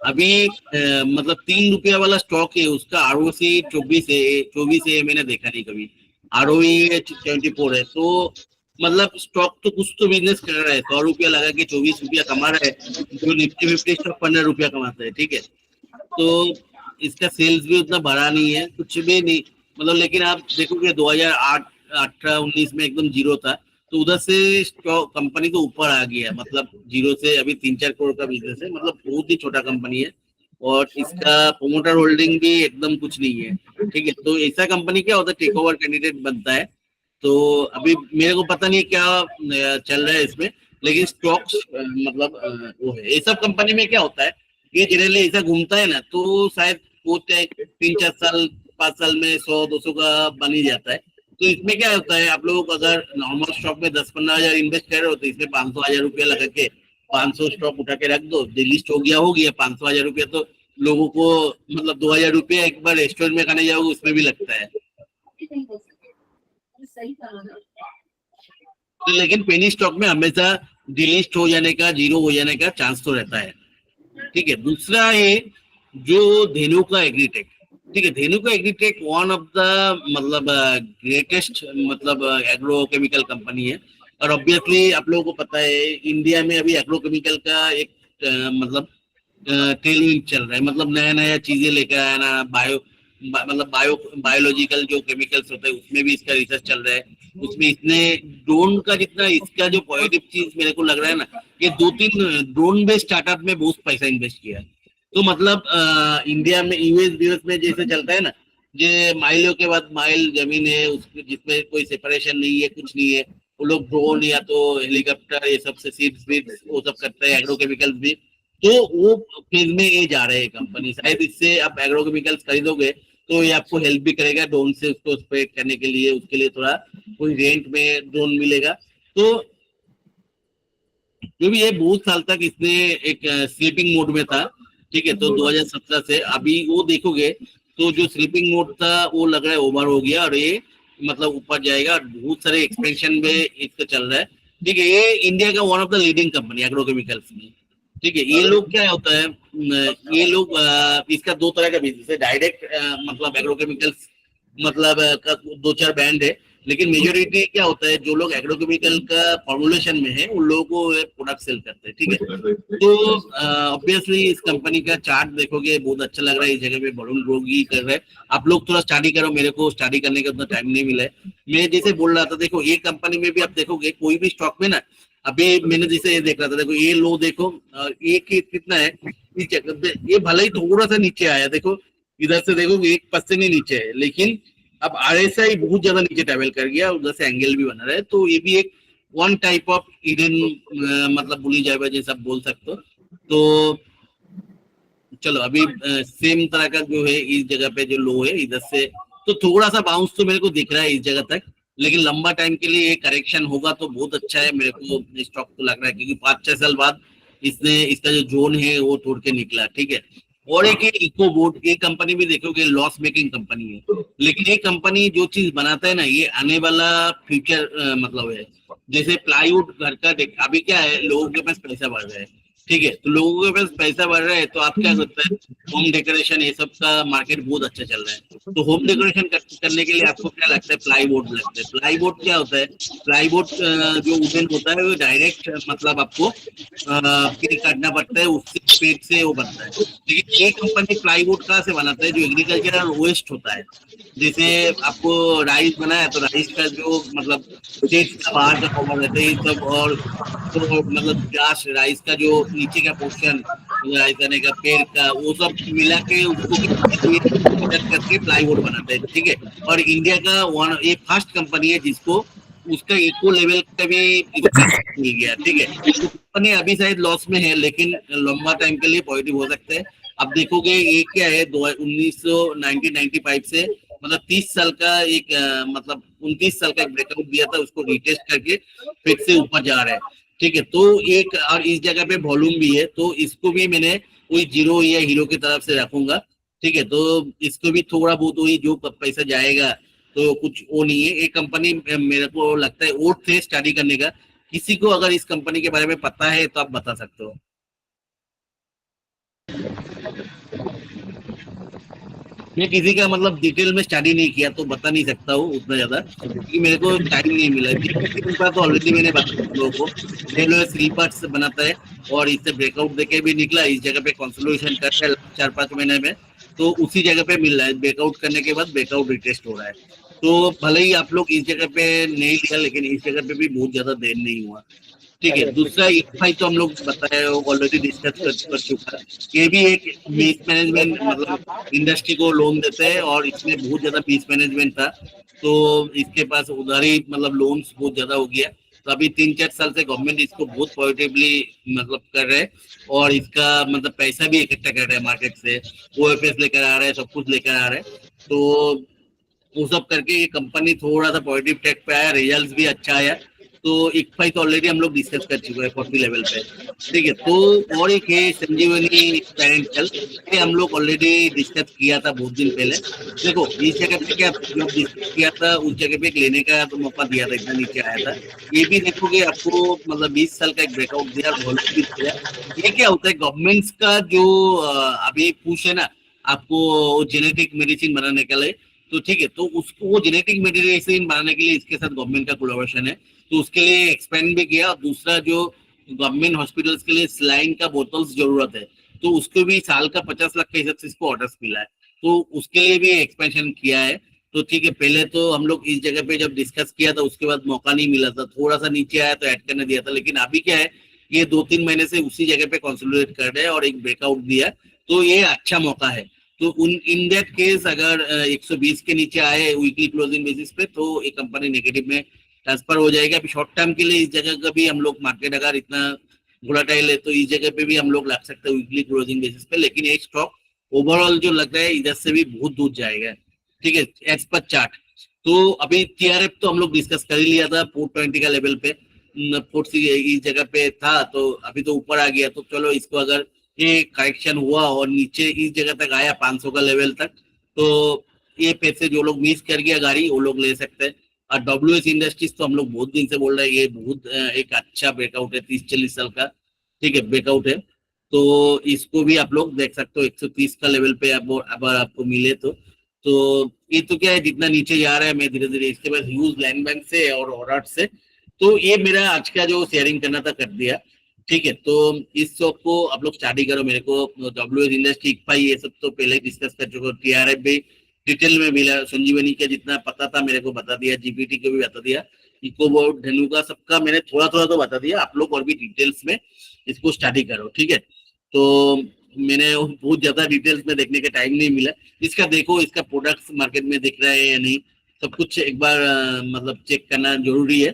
अभी मतलब 3 रुपया वाला स्टॉक है, उसका आरओसी 24 है, मैंने देखा नहीं कभी। आरओई 24 है, तो मतलब स्टॉक तो कुछ तो बिजनेस कर रहा है। 100 रुपया लगा के 24 रुपया कमा रहा है, जो निफ्टी 50 स्टॉक 15 रुपया कमाता है, ठीक है। तो इसका सेल्स भी उतना बड़ा नहीं है, कुछ भी नहीं मतलब। लेकिन आप देखोगे 2008, 18, 19 में एकदम जीरो था, तो उधर से स्टॉक कंपनी तो ऊपर आ गया, मतलब जीरो से अभी 3-4 करोड़ का बिजनेस है, मतलब बहुत ही छोटा कंपनी है, और इसका प्रोमोटर होल्डिंग भी एकदम कुछ नहीं है, ठीक है। तो ऐसा कंपनी क्या होता है, टेक ओवर कैंडिडेट बनता है। तो अभी मेरे को पता नहीं क्या चल रहा है इसमें, लेकिन स्टॉक्स मतलब वो है। ये सब कंपनी में क्या होता है, ये जनरली ऐसा घूमता है ना, तो शायद वो 3-4 साल 5 साल में 100-200 का बन ही जाता है। तो इसमें क्या होता है, आप लोग अगर नॉर्मल स्टॉक में 10-15 हजार इन्वेस्ट कर रहे हो, तो इसमें 500,000 रुपया लगा के 500 स्टॉक उठा के रख दो, लिस्ट हो गया 500,000 रुपया। तो लोगों को मतलब 2,000 रुपया एक बार रेस्टोरेंट में खाने जाओगे उसमें भी लगता है। लेकिन पेनी स्टॉक में हमेशा डिलिस्ट हो जाने का, जीरो हो जाने का चांस तो रहता है। ठीक है, दूसरा है जो धेनु का एग्रीटेक। ठीक है, धेनु का एग्रीटेक वन ऑफ द मतलब ग्रेटेस्ट मतलब एग्रोकेमिकल कंपनी है। और ऑब्वियसली आप लोगों को पता है इंडिया में अभी एग्रोकेमिकल का एक मतलब टेलविंड चल रहा है, मतलब नया नया चीजें लेकर आना, बायोलॉजिकल जो केमिकल्स होते हैं उसमें भी इसका रिसर्च चल रहा है। उसमें इसने ड्रोन का जितना इसका जो पॉजिटिव चीज मेरे को लग रहा है ना, ये 2-3 ड्रोन बेस्ड स्टार्टअप में बहुत पैसा इन्वेस्ट किया है। तो मतलब इंडिया में यूएस में जैसे चलता है ना, जे माइलों के बाद माइल जमीन है उसमें जिसमें कोई सेपरेशन नहीं है, कुछ नहीं है, वो लोग ड्रोन या तो हेलीकॉप्टर ये सब से सीड्स वो सब करते हैं, एग्रोकेमिकल्स भी। तो वो फेज में ये जा रहे हैं कंपनी। शायद इससे आप एग्रोकेमिकल्स खरीदोगे तो ये आपको हेल्प भी करेगा ड्रोन से उसको स्प्रेड करने के लिए, उसके लिए थोड़ा कोई रेंट में ड्रोन मिलेगा। तो जो भी ये बहुत साल तक इसने एक स्लीपिंग मोड में था। ठीक है, तो 2017 से अभी वो देखोगे तो जो स्लीपिंग मोड था वो लग रहा है ओवर हो गया और ये मतलब ऊपर जाएगा। बहुत सारे एक्सपेंशन में इसका चल रहा है। ठीक है, ये इंडिया का one of the leading company agrochemicals में। ठीक है, ये लोग क्या होता है, ये लोग इसका 2 तरह का बिजनेस है। डायरेक्ट मतलब एग्रोकेमिकल्स मतलब का 2-4 ब्रांड है, लेकिन मेजोरिटी क्या होता है जो लोग एग्रोकेमिकल का फॉर्मुलेशन में है उन लोगों को प्रोडक्ट सेल करते हैं। ठीक है, तो ऑब्वियसली इस कंपनी का चार्ट देखोगे बहुत अच्छा लग रहा है। इस जगह पे बलून ग्रोगी कर रहे हैं। आप लोग थोड़ा स्टडी करो, मेरे को स्टडी करने का उतना टाइम नहीं मिला है। मैं जैसे बोल रहा था, देखो ये कंपनी में भी आप देखोगे कोई भी स्टॉक में ना, अभी मैंने जैसे ये देख रहा था, देखो ये लो देखो, ये कितना है इस जगह पे, ये भले ही थोड़ा सा नीचे आया, देखो इधर से देखो 1% ही नीचे है, लेकिन अब RSI बहुत ज्यादा नीचे ट्रेवल कर गया, उधर से एंगल भी बना रहा है। तो ये भी एक वन टाइप ऑफ हिडन मतलब बुली जाएगा जैसा आप बोल सकते हो। तो चलो अभी सेम तरह का जो है इस जगह पे जो लो है इधर से, तो थोड़ा सा बाउंस तो मेरे को दिख रहा है इस जगह तक, लेकिन लंबा टाइम के लिए ये करेक्शन होगा तो बहुत अच्छा है मेरे को स्टॉक को लग रहा है, क्योंकि 5-6 साल बाद इसने इसका जो जोन है वो तोड़ के निकला। ठीक है, और एक इको बोर्ड, ये कंपनी भी देखोगे लॉस मेकिंग कंपनी है, लेकिन ये कंपनी जो चीज बनाता है ना, ये आने वाला फ्यूचर मतलब है। जैसे प्लाईवुड घर का अभी क्या है, लोगों के पास पैसा बढ़ रहा है। ठीक है, तो लोगों के पास पैसा बढ़ रहा है तो आप क्या करते हैं, होम डेकोरेशन ये सब का मार्केट बहुत अच्छा चल रहा है। तो होम डेकोरेशन करने के लिए आपको क्या लगता है, प्लाईवुड लगता है। प्लाईवुड क्या होता है, प्लाईवुड जो वुडन होता है वो डायरेक्ट मतलब आपको काटना पड़ता है, उससे पेट से वो बनता है। लेकिन एक कंपनी प्लाईवुड कहाँ से बनाता है, जो एग्रीकल्चरल वेस्ट होता है। जैसे आपको राइस बनाया तो राइस का जो मतलब बाहर का कवर रहता है सब, और तो मतलब घास राइस का जो नीचे का पोर्शन राइस करने का पेड़ का वो सब मिला के उसको करके प्लाईवुड बनाते हैं। ठीक है, और इंडिया का ये फर्स्ट कंपनी है जिसको उसका इको लेवल का भी मिल गया। ठीक है, तो कंपनी अभी शायद लॉस में है, लेकिन लंबा टाइम के लिए पॉजिटिव हो सकता है। अब देखोगे ये क्या है, 1995 से मतलब 30 साल का एक मतलब 29 साल का एक ब्रेकआउट दिया था, उसको रिटेस्ट करके फिर से ऊपर जा रहा है। ठीक है, तो एक और इस जगह पे वॉल्यूम भी है, तो इसको भी मैंने कोई जीरो या हीरो की तरफ से रखूंगा। ठीक है, तो इसको भी थोड़ा बहुत वही जो पैसा जाएगा तो कुछ वो नहीं है। एक कंपनी मेरे को लगता है और थे स्टडी करने का, किसी को अगर इस कंपनी के बारे में पता है तो आप बता सकते हो। मैं किसी का मतलब डिटेल में स्टडी नहीं किया तो बता नहीं सकता हूँ उतना ज्यादा, क्योंकि मेरे को टाइम नहीं मिला। तो ऑलरेडी मैंने बताया लोगों को, स्लीपर्स बनाता है और इससे ब्रेकआउट देके भी निकला, इस जगह पे कंसोलिडेशन कर रहा है 4-5 महीने में, तो उसी जगह पे मिल रहा है। ब्रेकआउट करने के बाद ब्रेकआउट रिटेस्ट हो रहा है। तो भले ही आप लोग इस जगह पे नहीं लिया, लेकिन इस जगह पे भी बहुत ज्यादा देर नहीं हुआ। ठीक है, दूसरा EFI तो हम लोग बताए ऑलरेडी डिस्कस कर चुका है। ये भी एक मिसमैनेजमेंट मतलब इंडस्ट्री को लोन देते हैं और इसमें बहुत ज्यादा मिसमैनेजमेंट था, तो इसके पास उधारी मतलब लोन्स बहुत ज्यादा हो गया। तो अभी 3-4 साल से गवर्नमेंट इसको बहुत पॉजिटिवली मतलब कर रहे हैं और इसका मतलब पैसा भी इकट्ठा कर रहे हैं मार्केट से, OFS लेकर आ रहे हैं, सब कुछ लेकर आ रहे हैं। तो वो सब करके ये कंपनी थोड़ा सा पॉजिटिव ट्रैक पे आया, रिजल्ट भी अच्छा आया। तो एक फाइव तो ऑलरेडी हम लोग डिस्कस कर चुके हैं 40 लेवल पे, ठीक है। तो और एक है संजीवनी पेरेंटल, ये हम लोग ऑलरेडी डिस्कस किया था बहुत दिन पहले। देखो इस जगह पे क्या जब डिस्कस किया था उस जगह पे एक लेने का तो मौका दिया था, इतना नीचे आया था। ये भी देखोगे आपको मतलब 20 साल का एक ब्रेकआउट दिया, वॉल्यूम भी दिया। ये क्या होता है गवर्नमेंट्स का जो अभी पुश है ना आपको जेनेटिक मेडिसिन बनाने के लिए, तो ठीक है, तो उसको वो जेनेटिक मेडिसिन बनाने के लिए इसके साथ गवर्नमेंट का कोलैबोरेशन है, तो उसके लिए एक्सपेंड भी किया। और दूसरा जो गवर्नमेंट हॉस्पिटल्स के लिए स्लाइन का बोतल्स जरूरत है, तो उसको भी साल का 50 लाख के हिसाब से इसको ऑर्डर्स मिला है, तो उसके लिए भी एक्सपेंशन किया है। तो ठीक है, पहले तो हम लोग इस जगह पे जब डिस्कस किया था उसके बाद मौका नहीं मिला था, थोड़ा सा नीचे आया तो ऐड करने दिया था, लेकिन अभी क्या है ये 2-3 महीने से उसी जगह पे कंसोलिडेट कर रहे हैं और एक ब्रेकआउट दिया, तो ये अच्छा मौका है। तो इन दैट केस अगर 120 के नीचे आए वीकली क्लोजिंग बेसिस पे तो एक कंपनी नेगेटिव में ट्रांसफर हो जाएगा। अभी शॉर्ट टर्म के लिए इस जगह का भी हम लोग मार्केट अगर इतना वोलेटाइल है तो इस जगह पे भी हम लोग लग सकते हैं वीकली क्लोजिंग बेसिस पे, लेकिन एक स्टॉक ओवरऑल जो लग रहा है इधर से भी बहुत दूर जाएगा, ठीक है, एज पर चार्ट। तो अभी TRF तो हम लोग डिस्कस कर ही लिया था 420 का लेवल पे, 40 इस जगह पे था, तो अभी तो ऊपर आ गया। तो चलो इसको अगर ये करेक्शन हुआ और नीचे इस जगह तक आया 500 का लेवल तक, तो ये पैसे जो लोग मिस कर गया गाड़ी वो लोग ले सकते हैं। और WS इंडस्ट्रीज तो हम लोग बहुत दिन से बोल रहे हैं ये बहुत एक अच्छा ब्रेकआउट है, 30-40 साल का, ठीक है, ब्रेकआउट है। तो इसको भी आप लोग देख सकते हो 130 का लेवल पे अब आपको मिले तो ये तो क्या है जितना नीचे जा रहा है मैं धीरे धीरे इसके बाद ह्यूज लैंड बैंक से और ऑर्डर से, तो ये मेरा आज का जो शेयरिंग करना था कर दिया, ठीक है। तो इस स्टॉक को आप लोग स्टडी करो, मेरे को WS इंडस्ट्री इक्फाई ये सब तो पहले ही डिस्कस कर चुके हो, TRF भी डिटेल में मिला, संजीवनी का जितना पता था मेरे को बता दिया, GPT को भी बता दिया, इकोबोर्ड धनुका सबका मैंने थोड़ा थोड़ा तो बता दिया। आप लोग और भी डिटेल्स में इसको स्टडी करो, ठीक है। तो मैंने बहुत ज्यादा डिटेल्स में देखने का टाइम नहीं मिला, इसका देखो इसका प्रोडक्ट्स मार्केट में दिख रहा है या नहीं, सब कुछ एक बार मतलब चेक करना जरूरी है,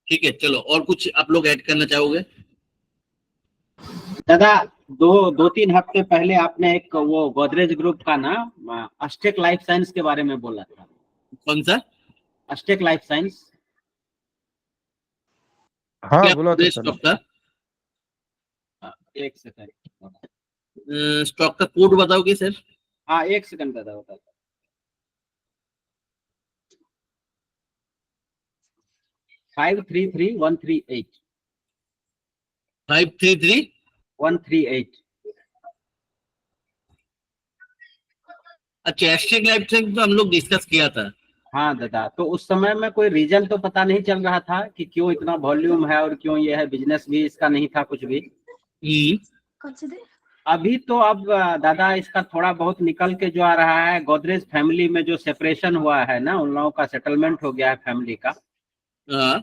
ठीक है। चलो और कुछ आप लोग ऐड करना चाहोगे? दादा 2-3 हफ्ते पहले आपने एक वो गोदरेज ग्रुप का ना अस्टेक लाइफ साइंस के बारे में बोला था। कौन सा? Aztec life science. हाँ क्या बोला था स्टॉक का? एक सेकंड, स्टॉक का कोड बताओगे सर? हाँ एक सेकंड दादा बताता हूँ। 533138 533 अच्छा, एस्टेक लाइफ साइंस तो हम लोग डिस्कस किया था। हाँ दादा, तो उस समय में कोई रीजन तो पता नहीं चल रहा था कि क्यों इतना वॉल्यूम है और क्यों ये है, बिजनेस भी इसका नहीं था कुछ भी। अभी तो अब दादा इसका थोड़ा बहुत निकल के जो आ रहा है, गोदरेज फैमिली में जो सेपरेशन हुआ है ना, उन लोगों का सेटलमेंट हो गया है फैमिली का हाँ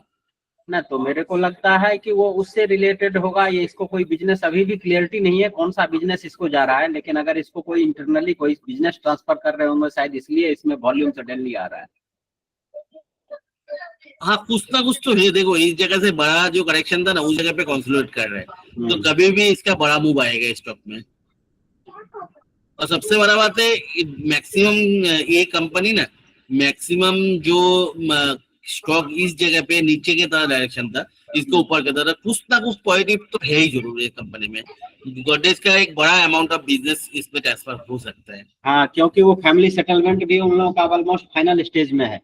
ना, तो मेरे को लगता है कि वो उससे रिलेटेड होगा। ये इसको कोई बिजनेस अभी भी क्लियरिटी नहीं है कौन सा बिजनेस इसको जा रहा है, लेकिन अगर इसको कोई इंटरनली कोई बिजनेस ट्रांसफर कर रहे होंगे शायद, इसलिए इसमें वॉल्यूम सडनली आ रहा है। हाँ, कुछ ना कुछ तो है। देखो इस जगह से बड़ा जो करेक्शन था ना उस जगह पे कंसोलिडेट कर रहे हैं, तो कभी भी इसका बड़ा मूव आएगा स्टॉक में। और सबसे बड़ा बात है मैक्सिमम ये कंपनी ना, मैक्सिमम जो स्टॉक इस जगह पे नीचे की तरह डायरेक्शन था, इसको ऊपर की तरह कुछ ना कुछ पॉजिटिव तो है ही जरूर है कंपनी में। गोदरेज का एक बड़ा अमाउंट ऑफ बिजनेस इसमें ट्रांसफर हो सकता है। हाँ, क्योंकि वो फैमिली सेटलमेंट भी उन लोगों का ऑलमोस्ट फाइनल स्टेज में है।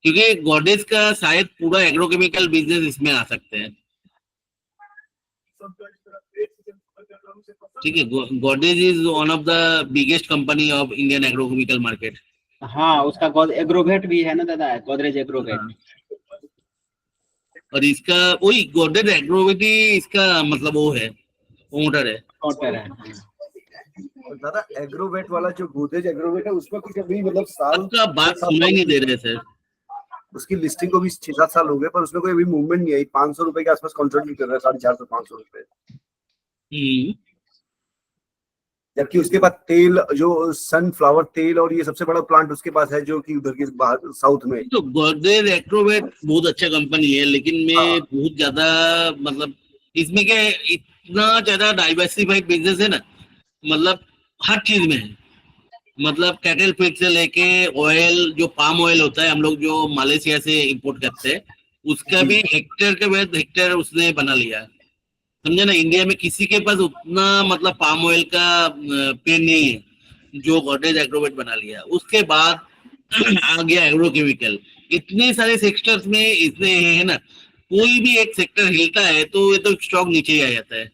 क्योंकि गोदरेज का शायद पूरा एग्रोकेमिकल बिजनेस इसमें आ सकते हैं, ठीक है। Godrej is one of the biggest company of Indian agrochemical market. हाँ, उसका एग्रोवेट भी है ना दादा, गोदरेज एग्रोवेट। और इसका वही गोदरेज एग्रोवेट ही इसका मतलब वो है, ओनर है। दादा एग्रोवेट वाला जो गोदरेज एग्रोवेट है उसमें कुछ अभी मतलब साल आपका बात सुनाई नहीं दे रहे सर। उसकी लिस्टिंग को भी 6-7 साल हो गए पर उसमें कोई अभी मूवमेंट नहीं आई। 500 रुपए के आसपास कॉन्ट्रैक्ट भी कर रहा है, 450-500 रुपए। जबकि उसके बाद तेल जो सनफ्लावर तेल और ये सबसे बड़ा प्लांट उसके पास है जो कि उधर के बाहर साउथ में। तो गोदरेज एग्रोवेट बहुत अच्छा कंपनी है, लेकिन मैं बहुत ज्यादा मतलब इसमें क्या है, इतना ज्यादा डाइवर्सिफाइड बिजनेस है ना, मतलब हर चीज में है। मतलब कैटल फीड से लेके ऑयल, जो पाम ऑयल होता है हम लोग जो मलेशिया से इंपोर्ट करते हैं, उसका भी हेक्टेयर के बाद हेक्टेयर उसने बना लिया। समझे ना, इंडिया में किसी के पास उतना मतलब पाम ऑयल का पेड़ नहीं है जो गॉडरेज एग्रोवेट बना लिया। उसके बाद आ गया एग्रोकेमिकल। इतने सारे सेक्टर्स में इसने है ना, कोई भी एक सेक्टर हिलता है तो ये तो स्टॉक नीचे ही आ जाता है।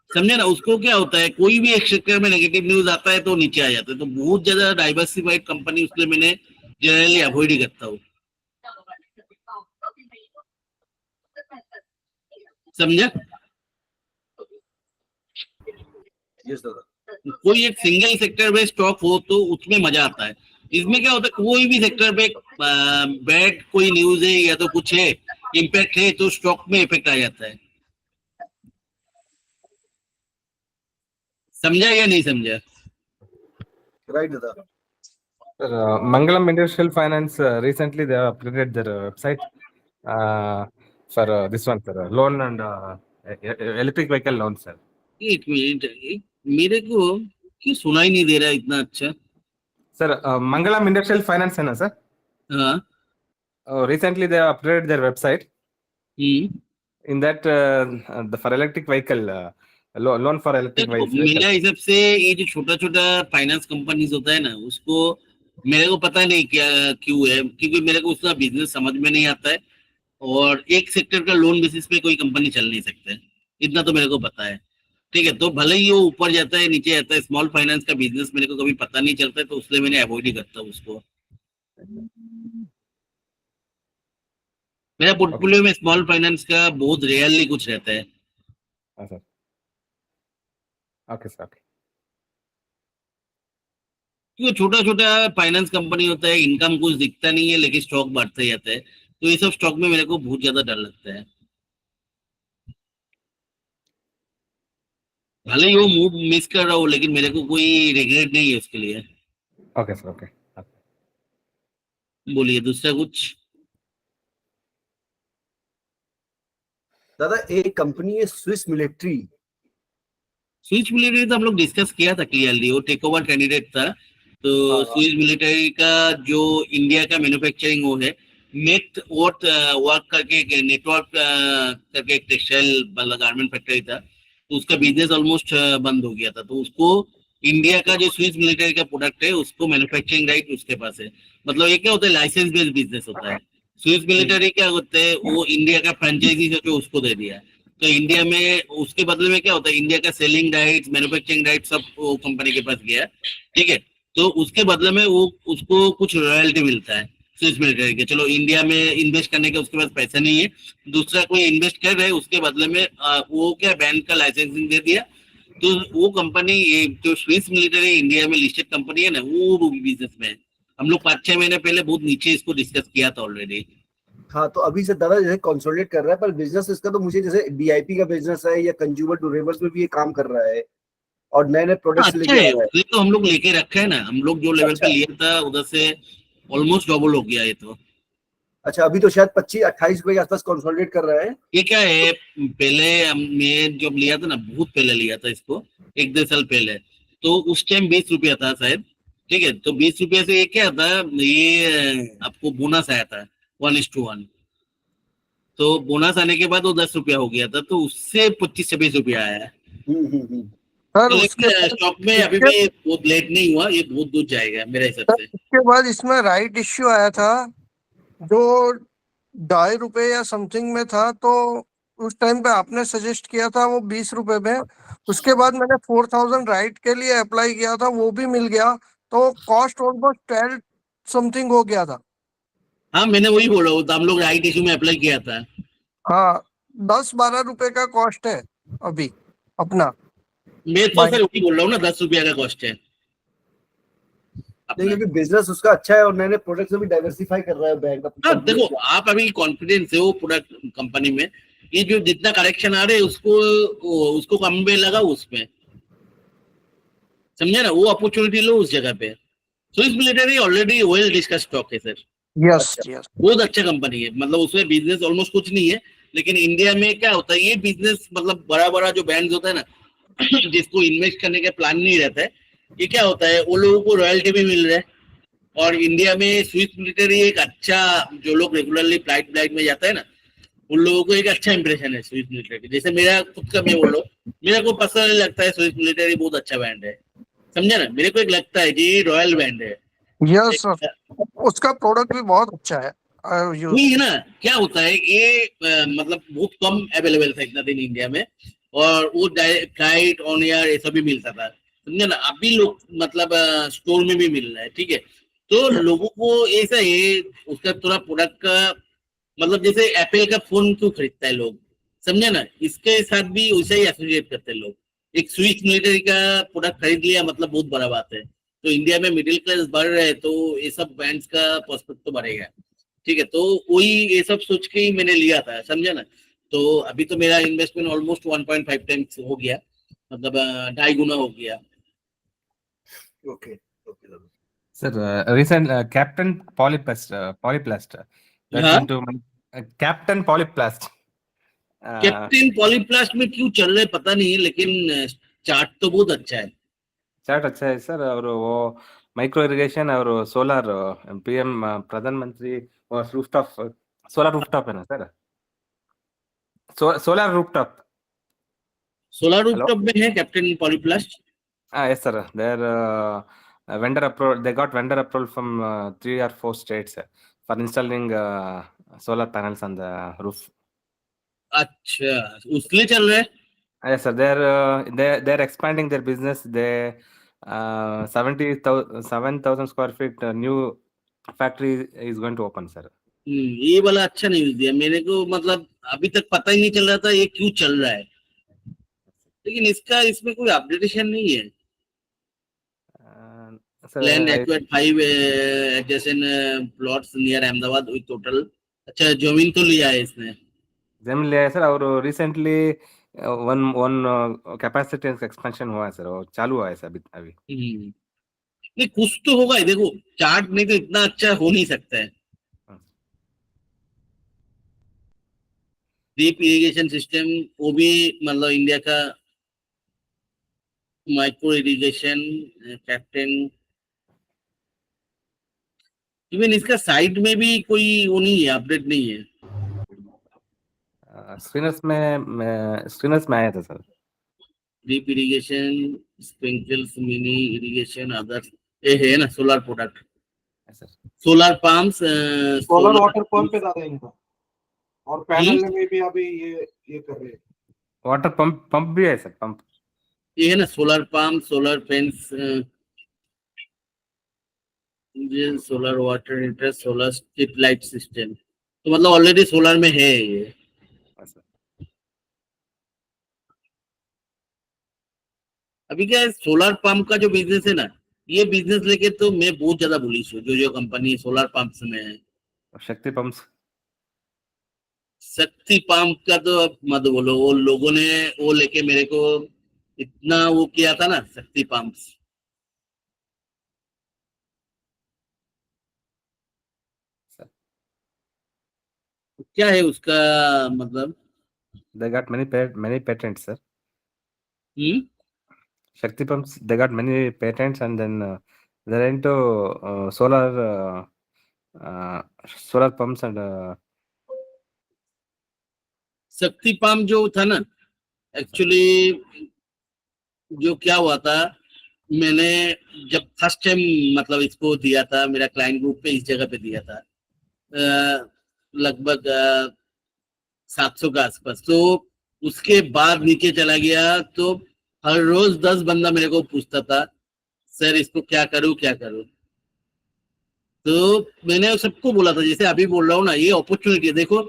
समझे ना, उसको क्या होता है, कोई भी एक सेक्टर में नेगेटिव न्यूज आता है तो नीचे आ जाता है। तो बहुत ज्यादा डाइवर्सिफाइड कंपनी उसलिए मैंने जनरली अवॉइड ही करता हूँ। समझा? यस दादा। कोई एक सिंगल सेक्टर में स्टॉक हो तो उसमें मजा आता है। इसमें क्या होता है, कोई भी सेक्टर पे बैड कोई न्यूज है या तो कुछ है, इम्पैक्ट है, तो स्टॉक में इफेक्ट आ जाता है। समझा या नहीं समझा? राइट दादा। Sir, Mangalam Industrial Finance recently they have upgraded their website for this one, sir, loan and electric vehicle loan, sir. एक मिनट, मेरे को क्यों सुनाई नहीं दे रहा है इतना अच्छा? Sir, Mangalam Industrial Finance है ना sir? हाँ। Recently they have upgraded their website. In that for electric vehicle loan for electric देखो, vehicle. मेरा हिसाब से ये जो छोटा छोटा फाइनेंस कंपनीज होता है ना, उसको मेरे को पता नहीं क्या क्यों है, क्योंकि मेरे को उसका बिजनेस समझ में नहीं आता है, और एक सेक्टर का लोन बेसिस पे कोई कंपनी चल नहीं सकता है, इतना तो मेरे को पता है। ठीक है, तो भले ही वो ऊपर जाता है नीचे जाता है, स्मॉल फाइनेंस का बिजनेस मेरे को कभी पता नहीं चलता है, तो उसलिए मैंने अवॉइड ही करता हूँ उसको। मेरा पोर्टफोलियो में स्मॉल फाइनेंस का बहुत रेयरली कुछ रहता है। हाँ सर। Okay sir, okay. क्योंकि छोटा छोटा फाइनेंस कंपनी होता है, इनकम कुछ दिखता नहीं है लेकिन स्टॉक बढ़ते जाता है, तो ये सब स्टॉक में मेरे को बहुत ज्यादा डर लगता है। भले ही वो मूव मिस कर रहा हूँ लेकिन मेरे को कोई रिग्रेट नहीं है उसके लिए। Okay sir, okay. बोलिए दूसरा कुछ। दादा एक कंपनी है स्विस मिलिट्री। स्विस मिलिट्री तो हम लोग डिस्कस किया था क्लियरली, वो टेक ओवर कैंडिडेट था। तो स्विस मिलिट्री का जो इंडिया का मैन्युफैक्चरिंग वो है, नेट वर्क करके नेटवर्क करके एक टेक्सटाइल गारमेंट फैक्ट्री था, तो उसका बिजनेस ऑलमोस्ट बंद हो गया था। तो उसको इंडिया का जो स्विस मिलिट्री का प्रोडक्ट है उसको मैन्युफैक्चरिंग राइट उसके पास है। मतलब ये क्या होता है, लाइसेंस बेस्ड बिजनेस होता है। स्विस मिलिट्री क्या होता है, वो इंडिया का फ्रेंचाइजी जो उसको दे दिया, तो इंडिया में उसके बदले में क्या होता है, इंडिया का सेलिंग राइट्स, मैन्युफैक्चरिंग राइट्स सब वो कंपनी के पास गया। ठीक है, तो उसके बदले में वो उसको कुछ रॉयल्टी मिलता है स्विस मिलिट्री के। चलो इंडिया में इन्वेस्ट करने का उसके पास पैसा नहीं है, दूसरा कोई इन्वेस्ट कर रहे हैं, उसके बदले में वो क्या बैंक का लाइसेंसिंग दे दिया। तो वो कंपनी जो स्विस मिलिट्री इंडिया में लिस्टेड कंपनी है ना, वो बिजनेस में है। हम लोग 5-6 महीने पहले बहुत नीचे इसको डिस्कस किया था ऑलरेडी। हाँ, तो अभी से दादा जैसे कंसोलिडेट कर रहा है, पर बिजनेस इसका तो मुझे जैसे बीआईपी का बिजनेस है या कंज्यूमर ड्यूरेबल्स में भी ये काम कर रहा है और नए नए प्रोडक्ट्स अच्छा लेके है, आ रहा है। ये तो हम लोग लेके रखे है ना, हम लोग जो लेवल पे लिया था उधर से ऑलमोस्ट डबल हो गया ये तो। अच्छा, अभी तो शायद 25-28 रुपए के आसपास कंसोलिडेट कर रहा है। ये क्या है, पहले मैं जब लिया था ना, बहुत पहले लिया था इसको, 1-2 साल पहले, तो उस टाइम 20 रुपया था शायद। ठीक है, तो 20 रुपया से ये क्या था, ये आपको बोनस आया था 1:1, तो बोनस आने के बाद वो 10 रुपया हो गया था, तो उससे 25-26 रुपया आया है। सर तो उसके लेकिन स्टॉक में अभी भी बहुत लेट नहीं हुआ, ये बहुत दूर जाएगा मेरे हिसाब से। उसके बाद इसमें राइट इश्यू आया था जो 2.5 रुपए या समथिंग में था, तो उस टाइम पे आपने सजेस्ट किया था वो 20 रुपए में। उसके बाद मैंने 4000 राइट के लिए अप्लाई किया था, वो भी मिल गया, तो कॉस्ट ऑलमोस्ट 12 समथिंग हो गया था। हाँ, मैंने वही बोला, वो तो हम लोग राइट इशू में अप्लाई किया था। हाँ, 10-12 रुपए का कॉस्ट है अभी अपना। मैं तो सर वही बोल रहा हूँ ना, 10 रुपया का कॉस्ट है नहीं, क्योंकि बिजनेस उसका अच्छा है और नए नए प्रोडक्ट्स भी डाइवर्सिफाई कर रहा है बैंक। हाँ, देखो आप अभी कॉन्फिडेंस है वो प्रोडक्ट कंपनी में, ये जो जितना करेक्शन आ रहे हैं उसको कम पे लगाओ उसमें, समझे ना, वो अपॉर्चुनिटी लो उस जगह पे। Swiss military already well discuss stock है सर, यस यस, बहुत अच्छा कंपनी है। मतलब उसमें बिजनेस ऑलमोस्ट कुछ नहीं है, लेकिन इंडिया में क्या होता है, ये बिजनेस मतलब बड़ा बड़ा जो ब्रांड्स होता है ना जिसको इन्वेस्ट करने का प्लान नहीं रहता है, ये क्या होता है, वो लोगों को रॉयल्टी भी मिल रहा है, और इंडिया में स्विस मिलिट्री एक अच्छा, जो लोग रेगुलरली फ्लाइट में जाता है ना, उन लोगों को एक अच्छा इंप्रेशन है स्विस मिलिट्री। जैसे मेरा खुद का मैं बोल रहा हूँ, मेरे को पर्सनली लगता है स्विस मिलिट्री बहुत अच्छा बैंड है, समझे ना, मेरे को एक लगता है कि रॉयल बैंड है। यस सर, उसका प्रोडक्ट भी बहुत अच्छा है। वही है ना, क्या होता है ये मतलब बहुत कम अवेलेबल था इतना दिन इंडिया में, और वो फ्लाइट ऑन एयर ये सब भी मिलता था, समझे ना। अभी लोग मतलब स्टोर में भी मिल रहा है, ठीक है। तो लोगों को ऐसा है, उसका थोड़ा प्रोडक्ट का मतलब, जैसे एप्पल का फोन क्यों खरीदता है लोग, समझे ना, इसके साथ भी वैसा ही एसोसिएट करते हैं लोग। एक स्विस मिलिट्री का प्रोडक्ट खरीद लिया मतलब बहुत बड़ा बात है। तो इंडिया में मिडिल क्लास बढ़ रहे हैं, तो ये सब ब्रांड्स का प्रोस्पेक्ट तो बढ़ेगा, ठीक है। तो वही ये सब सोच के ही मैंने लिया था, समझे ना। तो अभी तो मेरा इन्वेस्टमेंट ऑलमोस्ट 1.5 टाइम्स हो गया, मतलब 2.5 गुना हो गया। Okay okay Sir, recent Captain Polyplast got हाँ, into Captain Polyplast. Captain Polyplast में क्यों चल रहे पता नहीं, लेकिन चार्ट तो बहुत अच्छा है। चार्ट अच्छा है सर, और वो माइक्रो इरिगेशन और सोलर पीएम प्रधानमंत्री और रूफटॉप, सोलर रूफटॉप है ना sir, solar rooftop. Solar hello, rooftop में है captain Polyplast. yes sir, their vendor approval, they got vendor approval from 3 or 4 states for installing solar panels on the roof. अच्छा, उसके लिए चल रहा है। Yes sir, they're expanding their business. They 7,000 square feet new factory is going to open sir. ये वाला अच्छा news दिया मेरे को, मतलब अभी तक पता ही नहीं चल रहा था ये क्यों चल रहा है, लेकिन इसमें कोई अपडेटेशन नहीं है। Sir, land acquired 5 adjacent plots near Ahmedabad with total. अच्छा, जमीन तो लिया है इसने। जमीन लिया है सर, और recently one one capacity expansion हुआ है सर, वो चालू हुआ है सर अभी अभी। नहीं, कुछ तो होगा ही, देखो चार्ट नहीं तो इतना अच्छा हो नहीं सकता है। डीप इरिगेशन सिस्टम, वो भी मतलब इंडिया का माइक्रो इरिगेशन कैप्टन, इवन इसका साइट में भी कोई वो नहीं है, अपडेट नहीं है। स्क्रीनर्स में आया था sir. Deep irrigation, sprinkles, mini irrigation, others, ये है ना solar product, sir solar pumps, solar water pump पे दादा इनका, और पैनल हम्म, में भी अभी ये कर रहे हैं। वाटर पंप भी है सर, पंप। ये है ना solar pump, solar fence, solar water heater, solar street light system, तो मतलब ऑलरेडी सोलर में है ये। अभी क्या है, सोलर पंप का जो बिजनेस है ना, ये बिजनेस लेके तो मैं बहुत ज्यादा बुलिश हूँ। जो जो कंपनी सोलर पंप्स में है, शक्ति पंप्स। शक्ति पंप का तो अब मत बोलो, वो लोगों ने वो लेके मेरे को इतना वो किया था ना, शक्ति पंप्स। क्या है उसका मतलब? They got many patents sir. Hmm, Shakti pumps, they got many patents, and then they're into solar pumps and शक्ति पंप जो था ना, एक्चुअली जो क्या हुआ था, मैंने जब फर्स्ट टाइम मतलब इसको दिया था, मेरा क्लाइंट ग्रुप पे इस जगह पे दिया था, लगभग 700 के आसपास। तो उसके बाद नीचे चला गया, तो हर रोज 10 बंदा मेरे को पूछता था, सर इसको क्या करूं क्या करूं। तो मैंने सबको बोला था, जैसे अभी बोल रहा हूँ ना, ये अपॉर्चुनिटी है। देखो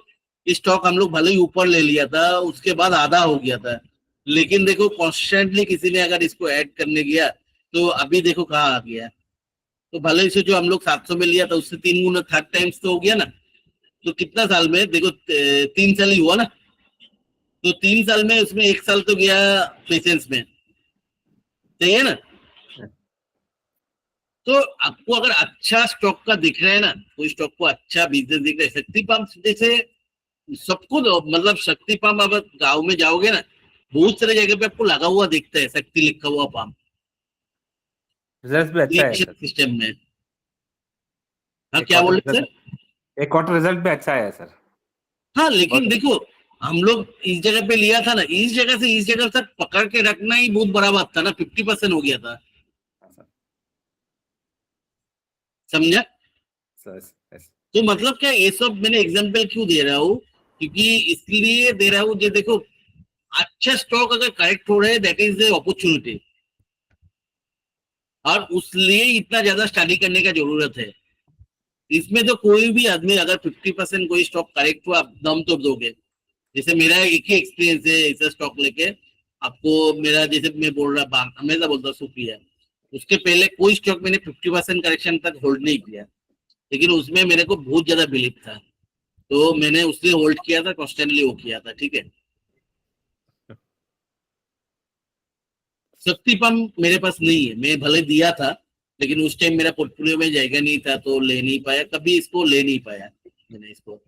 स्टॉक हम लोग भले ही ऊपर ले लिया था, उसके बाद आधा हो गया था, लेकिन देखो कॉन्स्टेंटली किसी ने अगर इसको ऐड करने गया तो अभी देखो कहाँ आ गया। तो भले से जो हम लोग 700 में लिया था, उससे 3 गुना 3 टाइम्स तो हो गया ना। तो कितना साल में देखो, 3 साल ही हुआ ना, तो 3 साल में उसमें 1 साल तो गया पेशेंस में, सही है ना। तो आपको अगर अच्छा स्टॉक का दिख रहा है ना, कोई स्टॉक को अच्छा बिजनेस दिख रहा है, शक्ति पंप जैसे सबको मतलब शक्ति पंप, अब गांव में जाओगे ना, बहुत सारे जगह पे आपको लगा हुआ दिखता है शक्ति लिखा हुआ पंप। रिजल्ट भी अच्छा है सर। सिस्टम में। हाँ एक क्या बोले क्वार्टर सर? एक क्वार्टर रिजल्ट भी अच्छा है सर। हाँ लेकिन बहुत- देखो, हम लोग इस जगह पे लिया था ना, इस जगह से इस जगह तक पकड़ के रखना ही बहुत बड़ा बात था ना, 50% हो गया था, समझा? सर सर- तो मतलब क्या, ये सब मैंने एग्जांपल क्यों दे रहा हूँ, क्योंकि इसलिए दे रहा हूँ जो देखो, अच्छा स्टॉक अगर करेक्ट हो रहा है दैट इज द अपॉर्चुनिटी, और उसलिए इतना ज्यादा स्टडी करने का जरूरत है। इसमें तो कोई भी आदमी अगर 50% कोई स्टॉक करेक्ट हो, आप दम तोड़ दोगे। जैसे मेरा एक ही एक्सपीरियंस है ऐसा स्टॉक लेके, आपको मेरा जैसे मैं बोल रहा हमेशा बोलता हूँ सुपी है, उसके पहले कोई स्टॉक मैंने 50% करेक्शन तक होल्ड नहीं किया, लेकिन उसमें मेरे को बहुत ज्यादा बिलीव था, तो मैंने उसलिए होल्ड किया था, कॉन्स्टेंटली वो किया था, ठीक है। शक्ति पंप मेरे पास नहीं है, मैं भले दिया था, लेकिन उस टाइम मेरा पोर्टफोलियो में जगह नहीं था, तो ले नहीं पाया, कभी इसको ले नहीं पाया मैंने इसको।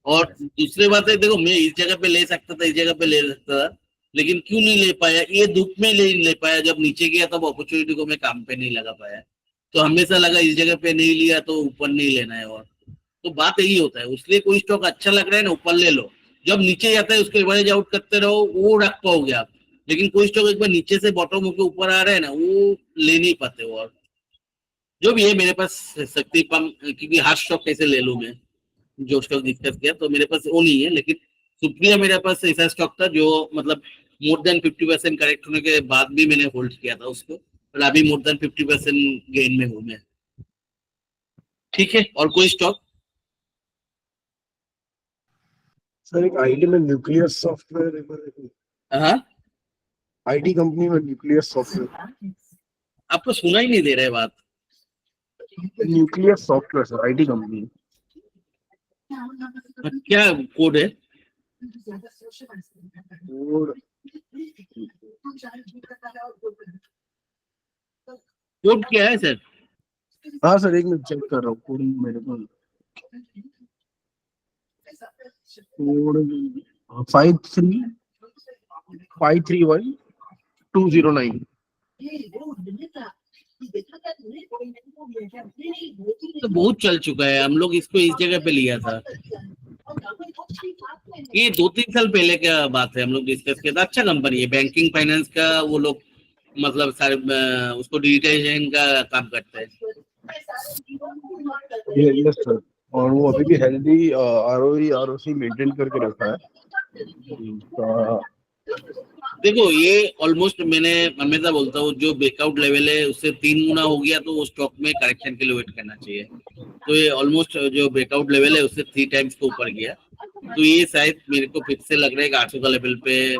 और दूसरी बात है, देखो मैं इस जगह पे ले सकता था, इस जगह पे ले सकता था, लेकिन क्यों नहीं ले पाया, ये दुख में ले पाया, जब नीचे गया तब अपॉर्चुनिटी को मैं काम पे नहीं लगा पाया। तो हमेशा लगा इस जगह पे नहीं लिया तो ऊपर नहीं लेना है, और तो बात यही होता है। उसलिए कोई स्टॉक अच्छा लग रहा है ना, ऊपर ले लो, जब नीचे जाता है उसके एवरेज आउट करते रहो, वो रख पाओगे आप। लेकिन कोई स्टॉक एक बार नीचे से बॉटम होकर ऊपर आ रहा है ना, वो ले नहीं पाते हो। और जो भी है मेरे पास शक्ति पंप, क्योंकि हार्ड स्टॉक कैसे ले लूं मैं, जो स्टॉक डिस्कस किया, तो मेरे पास वो नहीं है। लेकिन सुप्रिया मेरे पास ऐसा स्टॉक था जो मतलब मोर देन 50% करेक्ट होने के बाद भी मैंने होल्ड किया था उसको, और अभी मोर देन 50% गेन में हूं मैं, ठीक है। और कोई स्टॉक? सर एक आईटी में न्यूक्लियर सॉफ्टवेयर, हाँ, आईटी कंपनी में न्यूक्लियर सॉफ्टवेयर, आपको सुना ही नहीं दे रहे बात। Nuclear software sir, IT company. क्या कोड है? और कोड क्या है सर? हाँ सर, एक मिनट चेक कर रहा हूँ कोड मेरे को। कोड 53531209। तो बहुत चल चुका है, हम लोग इसको इस जगह पे लिया था, ये 2-3 साल पहले का बात है, हम लोग डिस्कस किया था। अच्छा कंपनी है, बैंकिंग फाइनेंस का वो लोग मतलब सारे उसको डिजिटाइजेशन का काम करते हैं। यस सर, और वो अभी भी हेल्दी आरओई आरओसी मेंटेन करके रखा है। देखो ये ऑलमोस्ट, मैंने हमेशा बोलता हूँ, जो ब्रेकआउट लेवल है उससे 3 गुना हो गया तो वो स्टॉक में करेक्शन के लिए वेट करना चाहिए। तो ये ऑलमोस्ट जो ब्रेकआउट लेवल है उससे 3 टाइम्स के ऊपर गया, तो ये शायद मेरे को फिर से लग रहा है कि 800 का लेवल पे,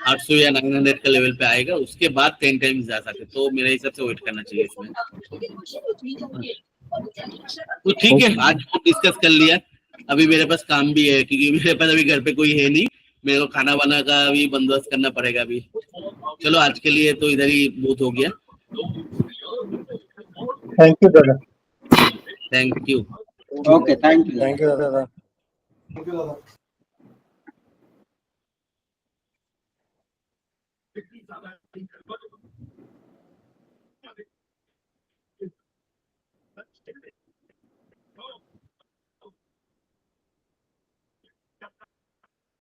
800 या 900 का लेवल पे आएगा, उसके बाद 10 टाइम्स जा सकते, तो मेरे हिसाब से वेट करना चाहिए इसमें। तो ठीक है, आज वो डिस्कस कर लिया, अभी मेरे पास काम भी है, क्योंकि मेरे पास अभी घर पे कोई है नहीं, मेरे को खाना वाना का भी बंदोबस्त करना पड़ेगा अभी। चलो आज के लिए तो इधर ही बहुत हो गया। थैंक यू दादा। Thank you. Okay, thank you. Thank you दादा। दादा।